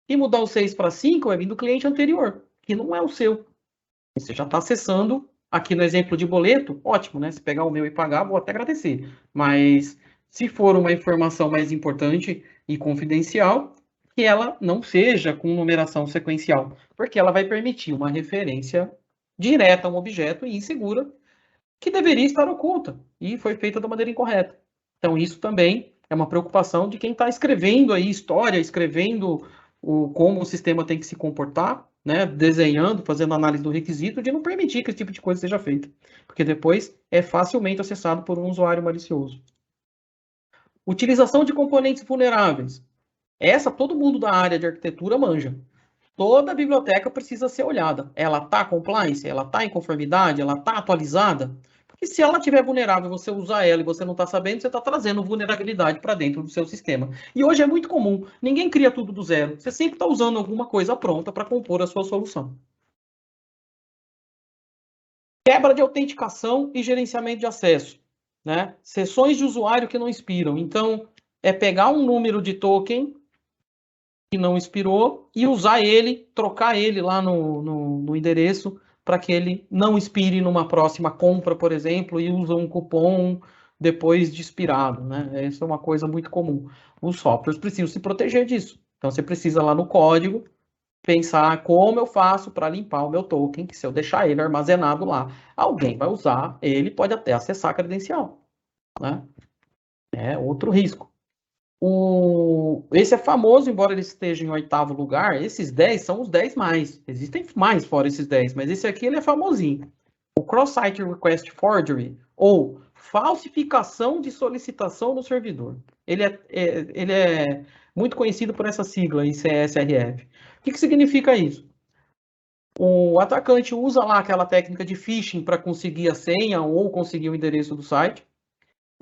E mudar o 6 para 5, vai vir do cliente anterior, que não é o seu. Você já está acessando, aqui no exemplo de boleto, ótimo, né? Se pegar o meu e pagar, vou até agradecer. Mas se for uma informação mais importante e confidencial, que ela não seja com numeração sequencial, porque ela vai permitir uma referência direta a um objeto e insegura que deveria estar oculta e foi feita da maneira incorreta. Então, isso também é uma preocupação de quem está escrevendo aí história, escrevendo como o sistema tem que se comportar, né, desenhando, fazendo análise do requisito, de não permitir que esse tipo de coisa seja feita, porque depois é facilmente acessado por um usuário malicioso. Utilização de componentes vulneráveis. Essa todo mundo da área de arquitetura manja. Toda biblioteca precisa ser olhada. Ela está compliance? Ela está em conformidade? Ela está atualizada? Porque se ela estiver vulnerável, você usar ela e você não está sabendo, você está trazendo vulnerabilidade para dentro do seu sistema. E hoje é muito comum. Ninguém cria tudo do zero. Você sempre está usando alguma coisa pronta para compor a sua solução. Quebra de autenticação e gerenciamento de acesso. Né? Sessões de usuário que não expiram. Então, é pegar um número de token que não expirou e usar ele, trocar ele lá no endereço para que ele não expire numa próxima compra, por exemplo, e usa um cupom depois de expirado, né? Isso é uma coisa muito comum. Os softwares precisam se proteger disso. Então, você precisa lá no código pensar como eu faço para limpar o meu token, que se eu deixar ele armazenado lá, alguém vai usar, ele pode até acessar a credencial, né? É outro risco. Esse é famoso, embora ele esteja em 8º lugar, esses 10 são os 10 mais. Existem mais fora esses 10, mas esse aqui ele é famosinho. O Cross-Site Request Forgery, ou falsificação de solicitação no servidor. Ele é muito conhecido por essa sigla, ICSRF. O que significa isso? O atacante usa lá aquela técnica de phishing para conseguir a senha ou conseguir o endereço do site,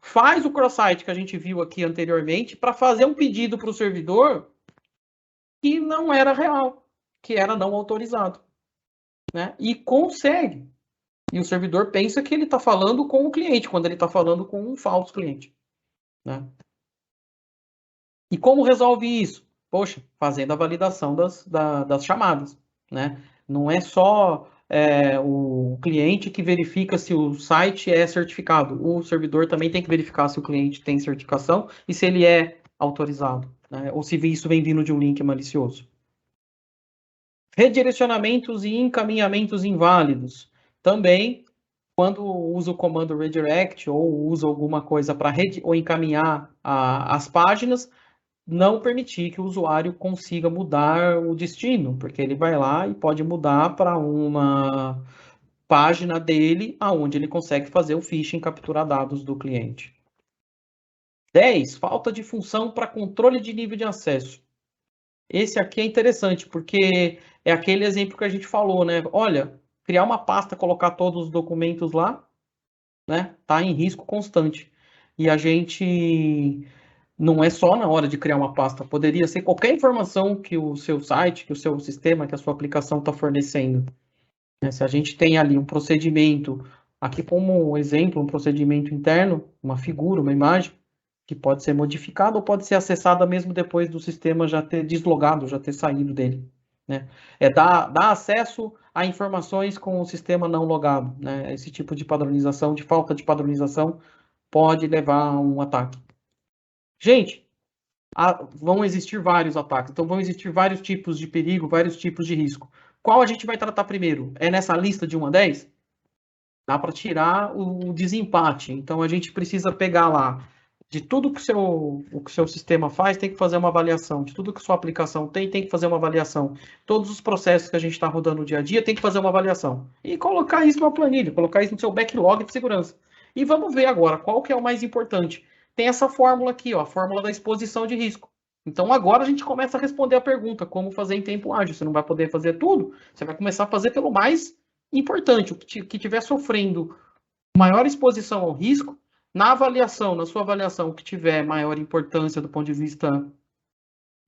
faz o cross-site que a gente viu aqui anteriormente para fazer um pedido para o servidor que não era real, que era não autorizado. Né? E consegue. E o servidor pensa que ele está falando com o cliente, quando ele está falando com um falso cliente. Né? E como resolve isso? Poxa, fazendo a validação das chamadas. Né? Não é só o cliente que verifica se o site é certificado. O servidor também tem que verificar se o cliente tem certificação e se ele é autorizado. Né? Ou se isso vem vindo de um link malicioso. Redirecionamentos e encaminhamentos inválidos. Também, quando usa o comando redirect ou usa alguma coisa para ou encaminhar as páginas, não permitir que o usuário consiga mudar o destino, porque ele vai lá e pode mudar para uma página dele, aonde ele consegue fazer o phishing, capturar dados do cliente. 10. Falta de função para controle de nível de acesso. Esse aqui é interessante, porque é aquele exemplo que a gente falou, né? Olha, criar uma pasta, colocar todos os documentos lá, né? Tá em risco constante. E a gente não é só na hora de criar uma pasta, poderia ser qualquer informação que o seu site, que o seu sistema, que a sua aplicação está fornecendo. Se a gente tem ali um procedimento, aqui como exemplo, um procedimento interno, uma figura, uma imagem, que pode ser modificada ou pode ser acessada mesmo depois do sistema já ter deslogado, já ter saído dele. Né? É dar acesso a informações com o sistema não logado. Né? Esse tipo de padronização, de falta de padronização, pode levar a um ataque. Gente, vão existir vários ataques, então vão existir vários tipos de perigo, vários tipos de risco. Qual a gente vai tratar primeiro? É nessa lista de 1 a 10? Dá para tirar o desempate. Então a gente precisa pegar lá de tudo que o seu sistema faz, tem que fazer uma avaliação. De tudo que sua aplicação tem que fazer uma avaliação. Todos os processos que a gente está rodando no dia a dia, tem que fazer uma avaliação. E colocar isso numa planilha, colocar isso no seu backlog de segurança. E vamos ver agora qual que é o mais importante. Tem essa fórmula aqui, ó, a fórmula da exposição de risco. Então agora a gente começa a responder a pergunta, como fazer em tempo ágil. Você não vai poder fazer tudo, você vai começar a fazer pelo mais importante, o que estiver sofrendo maior exposição ao risco, na avaliação, na sua avaliação, o que tiver maior importância do ponto de vista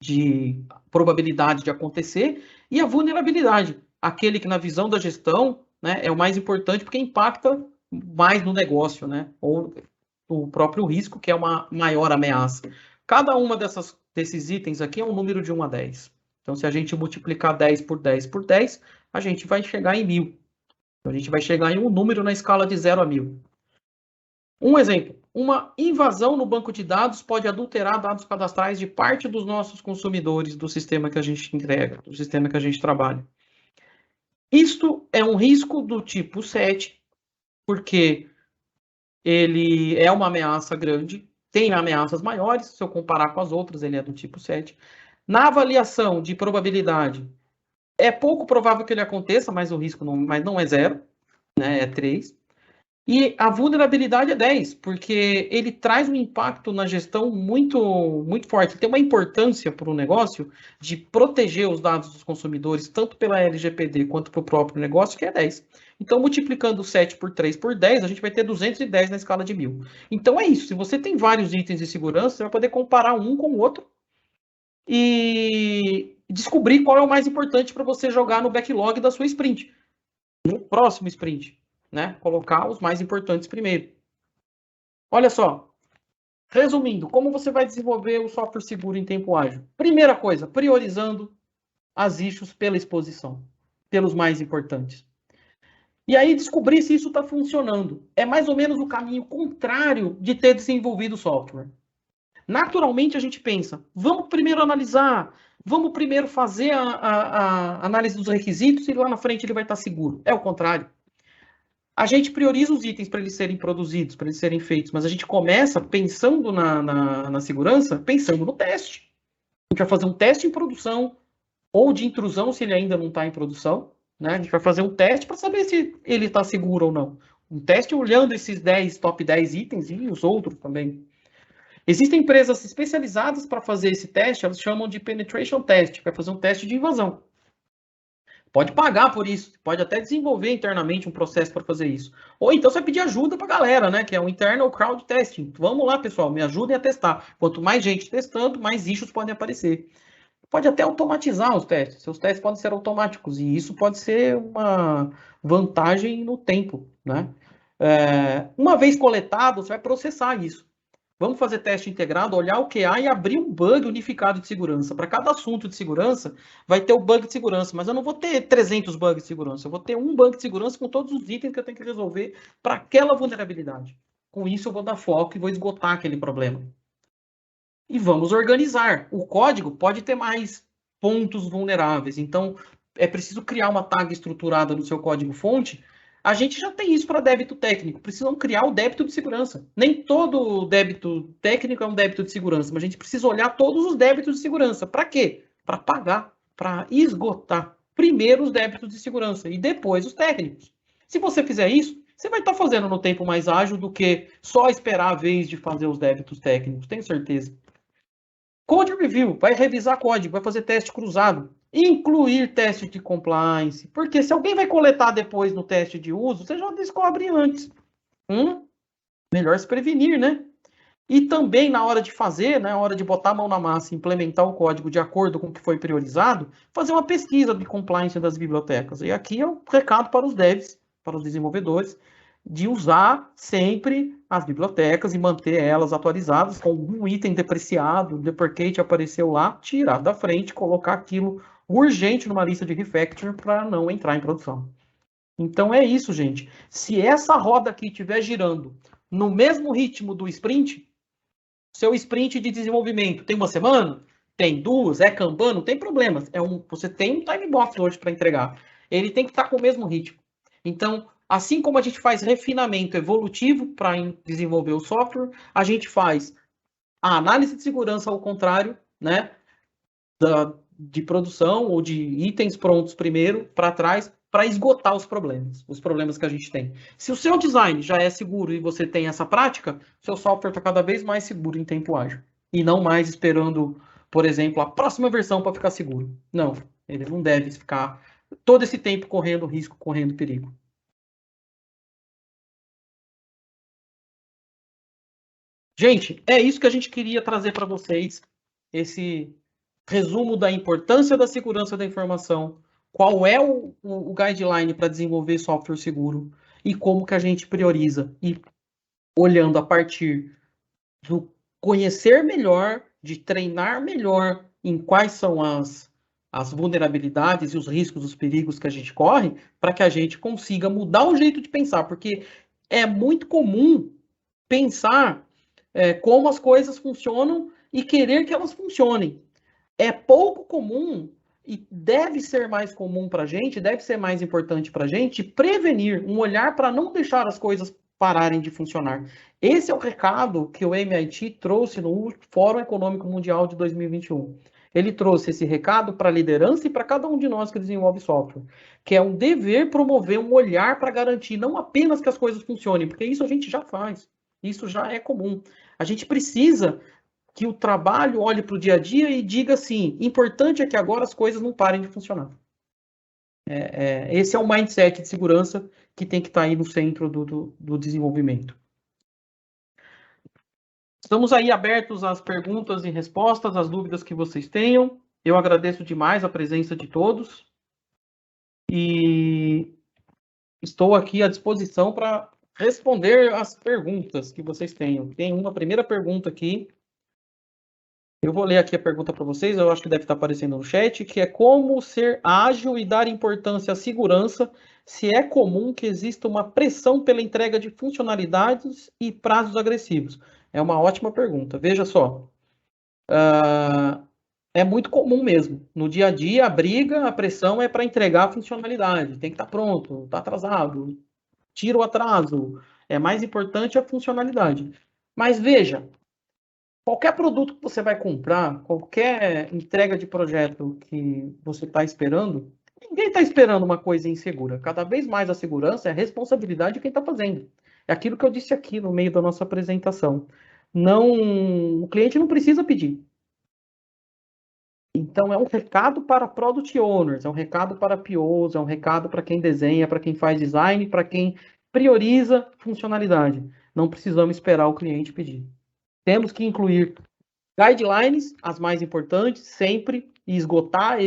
de probabilidade de acontecer, e a vulnerabilidade, aquele que na visão da gestão, né, é o mais importante porque impacta mais no negócio, né? Ou o próprio risco, que é uma maior ameaça. Cada uma desses itens aqui é um número de 1 a 10. Então, se a gente multiplicar 10 por 10 por 10, a gente vai chegar em 1000. Então, a gente vai chegar em um número na escala de 0 a 1000. Um exemplo, uma invasão no banco de dados pode adulterar dados cadastrais de parte dos nossos consumidores do sistema que a gente entrega, do sistema que a gente trabalha. Isto é um risco do tipo 7, porque ele é uma ameaça grande, tem ameaças maiores, se eu comparar com as outras, ele é do tipo 7. Na avaliação de probabilidade, é pouco provável que ele aconteça, mas o risco não é 0, né, é 3. E a vulnerabilidade é 10, porque ele traz um impacto na gestão muito, muito forte. Tem uma importância para o negócio de proteger os dados dos consumidores, tanto pela LGPD quanto para o próprio negócio, que é 10. Então, multiplicando 7 por 3 por 10, a gente vai ter 210 na escala de 1000. Então, é isso. Se você tem vários itens de segurança, você vai poder comparar um com o outro e descobrir qual é o mais importante para você jogar no backlog da sua sprint, no próximo sprint. Né? Colocar os mais importantes primeiro. Olha só, resumindo, como você vai desenvolver o software seguro em tempo ágil? Primeira coisa, priorizando as issues pela exposição, pelos mais importantes. E aí descobrir se isso está funcionando. É mais ou menos o caminho contrário de ter desenvolvido o software. Naturalmente a gente pensa, vamos primeiro analisar, vamos primeiro fazer a análise dos requisitos e lá na frente ele vai estar seguro. É o contrário. A gente prioriza os itens para eles serem produzidos, para eles serem feitos, mas a gente começa pensando na segurança, pensando no teste. A gente vai fazer um teste em produção, ou de intrusão, se ele ainda não está em produção. Né? A gente vai fazer um teste para saber se ele está seguro ou não. Um teste olhando esses top 10 itens e os outros também. Existem empresas especializadas para fazer esse teste, elas chamam de penetration test, vai fazer um teste de invasão. Pode pagar por isso, pode até desenvolver internamente um processo para fazer isso. Ou então você vai pedir ajuda para a galera, né? Que é o internal crowd testing. Vamos lá, pessoal, me ajudem a testar. Quanto mais gente testando, mais issues podem aparecer. Pode até automatizar os testes. Seus testes podem ser automáticos e isso pode ser uma vantagem no tempo, né? Uma vez coletado, você vai processar isso. Vamos fazer teste integrado, olhar o QA e abrir um bug unificado de segurança. Para cada assunto de segurança, vai ter o bug de segurança, mas eu não vou ter 300 bugs de segurança. Eu vou ter um bug de segurança com todos os itens que eu tenho que resolver para aquela vulnerabilidade. Com isso, eu vou dar foco e vou esgotar aquele problema. E vamos organizar. O código pode ter mais pontos vulneráveis. Então, é preciso criar uma tag estruturada no seu código-fonte. A gente já tem isso para débito técnico. Precisam criar o débito de segurança. Nem todo débito técnico é um débito de segurança, mas a gente precisa olhar todos os débitos de segurança. Para quê? Para pagar, para esgotar primeiro os débitos de segurança e depois os técnicos. Se você fizer isso, você vai estar fazendo no tempo mais ágil do que só esperar a vez de fazer os débitos técnicos, tenho certeza. Code Review, vai revisar código, vai fazer teste cruzado, incluir teste de compliance, porque se alguém vai coletar depois no teste de uso, você já descobre antes. Melhor se prevenir, né? E também na hora de fazer, na hora de botar a mão na massa e implementar o código de acordo com o que foi priorizado, fazer uma pesquisa de compliance das bibliotecas. E aqui é o recado para os devs, para os desenvolvedores, de usar sempre as bibliotecas e manter elas atualizadas com algum item depreciado, deprecate apareceu lá, tirar da frente, colocar aquilo urgente numa lista de refactor para não entrar em produção. Então é isso, gente. Se essa roda aqui estiver girando no mesmo ritmo do sprint, seu sprint de desenvolvimento tem uma semana? Tem duas? É Kanban? Não tem problema. Você tem um time box hoje para entregar. Ele tem que estar com o mesmo ritmo. Então, assim como a gente faz refinamento evolutivo para desenvolver o software, a gente faz a análise de segurança ao contrário, né? De produção ou de itens prontos primeiro para trás, para esgotar os problemas que a gente tem. Se o seu design já é seguro e você tem essa prática, seu software está cada vez mais seguro em tempo ágil. E não mais esperando, por exemplo, a próxima versão para ficar seguro. Não, ele não deve ficar todo esse tempo correndo risco, correndo perigo. Gente, é isso que a gente queria trazer para vocês, esse resumo da importância da segurança da informação, qual é o guideline para desenvolver software seguro e como que a gente prioriza. E olhando a partir do conhecer melhor, de treinar melhor em quais são as vulnerabilidades e os riscos, os perigos que a gente corre, para que a gente consiga mudar o jeito de pensar, porque é muito comum pensar como as coisas funcionam e querer que elas funcionem. É pouco comum e deve ser mais comum para a gente, deve ser mais importante para a gente prevenir, um olhar para não deixar as coisas pararem de funcionar. Esse é o recado que o MIT trouxe no Fórum Econômico Mundial de 2021. Ele trouxe esse recado para a liderança e para cada um de nós que desenvolve software, que é um dever promover um olhar para garantir não apenas que as coisas funcionem, porque isso a gente já faz, isso já é comum. A gente precisa que o trabalho olhe para o dia a dia e diga assim, importante é que agora as coisas não parem de funcionar. Esse é o mindset de segurança que tem que estar aí no centro do desenvolvimento. Estamos aí abertos às perguntas e respostas, às dúvidas que vocês tenham. Eu agradeço demais a presença de todos e estou aqui à disposição para responder as perguntas que vocês tenham. Tem uma primeira pergunta aqui. Eu vou ler aqui a pergunta para vocês, eu acho que deve estar aparecendo no chat, que é como ser ágil e dar importância à segurança, se é comum que exista uma pressão pela entrega de funcionalidades e prazos agressivos. É uma ótima pergunta. Veja só, é muito comum mesmo. No dia a dia, a briga, a pressão é para entregar a funcionalidade. Tem que estar pronto, está atrasado, tira o atraso. É mais importante a funcionalidade. Mas veja, qualquer produto que você vai comprar, qualquer entrega de projeto que você está esperando, ninguém está esperando uma coisa insegura. Cada vez mais a segurança é a responsabilidade de quem está fazendo. É aquilo que eu disse aqui no meio da nossa apresentação. Não, o cliente não precisa pedir. Então, é um recado para product owners, é um recado para POs, é um recado para quem desenha, para quem faz design, para quem prioriza funcionalidade. Não precisamos esperar o cliente pedir. Temos que incluir guidelines, as mais importantes, sempre, e esgotar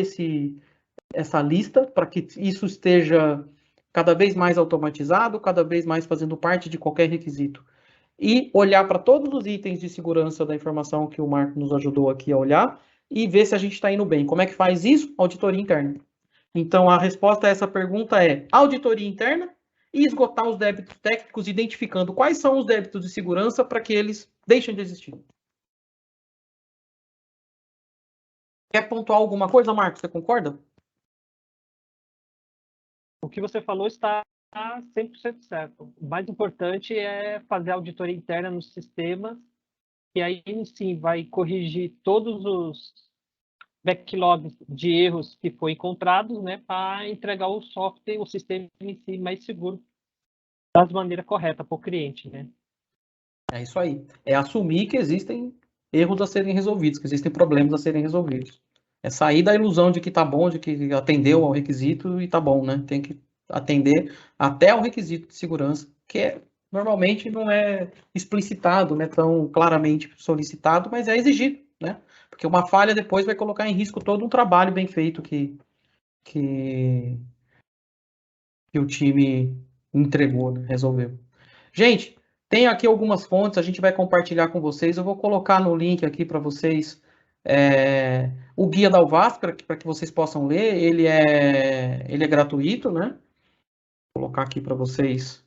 essa lista para que isso esteja cada vez mais automatizado, cada vez mais fazendo parte de qualquer requisito. E olhar para todos os itens de segurança da informação que o Marco nos ajudou aqui a olhar e ver se a gente está indo bem. Como é que faz isso? Auditoria interna. Então, a resposta a essa pergunta é auditoria interna e esgotar os débitos técnicos, identificando quais são os débitos de segurança para que eles deixem de existir. Quer pontuar alguma coisa, Marcos? Você concorda? O que você falou está 100% certo. O mais importante é fazer a auditoria interna nos sistemas, e aí sim vai corrigir todos os backlogs de erros que foram encontrados, né, para entregar o software, o sistema em si mais seguro, da maneira correta para o cliente, né? É isso aí. É assumir que existem erros a serem resolvidos, que existem problemas a serem resolvidos. É sair da ilusão de que tá bom, de que atendeu ao requisito e tá bom, né? Tem que atender até ao requisito de segurança, que normalmente não é explicitado, né, tão claramente solicitado, mas é exigido, né? Porque uma falha depois vai colocar em risco todo um trabalho bem feito que, que o time entregou, né, resolveu. Gente, tem aqui algumas fontes, a gente vai compartilhar com vocês. Eu vou colocar no link aqui para vocês o guia da Alvasp, para que vocês possam ler. Ele é gratuito, né? Vou colocar aqui para vocês.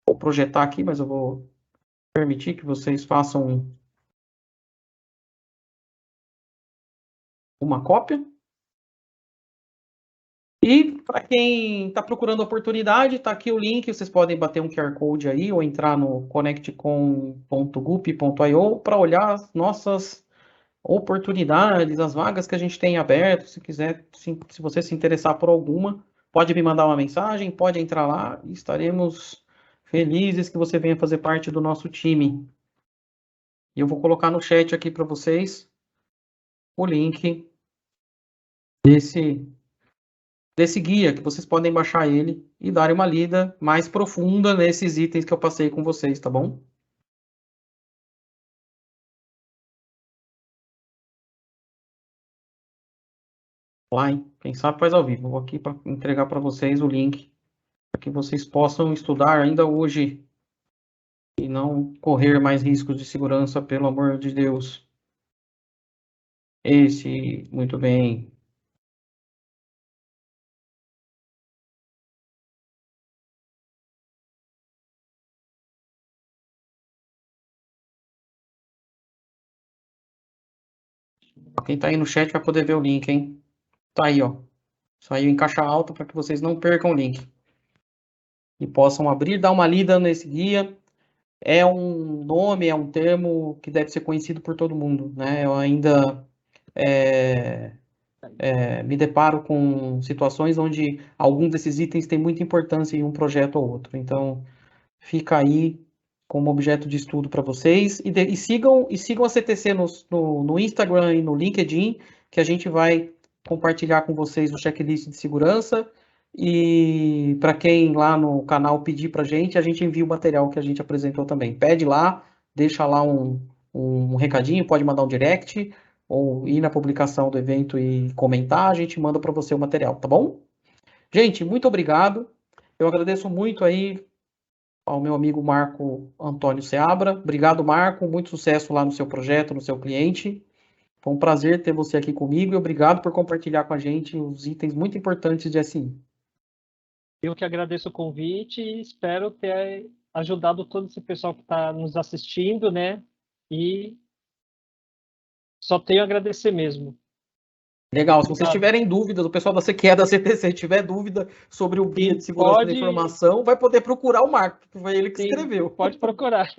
Vou projetar aqui, mas eu vou permitir que vocês façam uma cópia. E para quem está procurando oportunidade, está aqui o link. Vocês podem bater um QR Code aí ou entrar no connectcom.gup.io para olhar as nossas oportunidades, as vagas que a gente tem aberto. Se quiser, se você se interessar por alguma, pode me mandar uma mensagem, pode entrar lá e estaremos felizes que você venha fazer parte do nosso time. E eu vou colocar no chat aqui para vocês o link desse guia, que vocês podem baixar ele e darem uma lida mais profunda nesses itens que eu passei com vocês, tá bom? Lá, hein? Quem sabe faz ao vivo. Vou aqui para entregar para vocês o link para que vocês possam estudar ainda hoje e não correr mais riscos de segurança, pelo amor de Deus. Esse, muito bem. Quem está aí no chat vai poder ver o link, hein? Tá aí, ó. Saiu em caixa alta para que vocês não percam o link. E possam abrir, dar uma lida nesse guia. É um nome, é um termo que deve ser conhecido por todo mundo, né? Eu ainda me deparo com situações onde alguns desses itens têm muita importância em um projeto ou outro. Então, fica aí como objeto de estudo para vocês. E sigam a CTC no Instagram e no LinkedIn, que a gente vai compartilhar com vocês o checklist de segurança. E para quem lá no canal pedir para a gente envia o material que a gente apresentou também. Pede lá, deixa lá um recadinho, pode mandar um direct, ou ir na publicação do evento e comentar, a gente manda para você o material, tá bom? Gente, muito obrigado. Eu agradeço muito aí ao meu amigo Marco Antônio Seabra. Obrigado, Marco. Muito sucesso lá no seu projeto, no seu cliente. Foi um prazer ter você aqui comigo e obrigado por compartilhar com a gente os itens muito importantes de SI. Eu que agradeço o convite e espero ter ajudado todo esse pessoal que está nos assistindo, né? E só tenho a agradecer mesmo. Legal, se vocês tiverem dúvidas, o pessoal da CQE da CTC tiver dúvida sobre o guia de segurança da informação, vai poder procurar o Marco, que foi ele que escreveu. Pode procurar.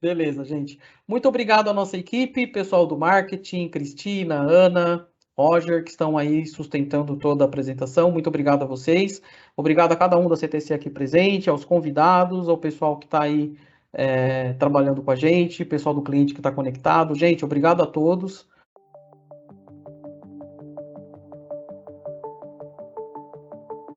Beleza, gente. Muito obrigado à nossa equipe, pessoal do marketing, Cristina, Ana, Roger, que estão aí sustentando toda a apresentação. Muito obrigado a vocês. Obrigado a cada um da CTC aqui presente, aos convidados, ao pessoal que está aí trabalhando com a gente, pessoal do cliente que está conectado. Gente, obrigado a todos.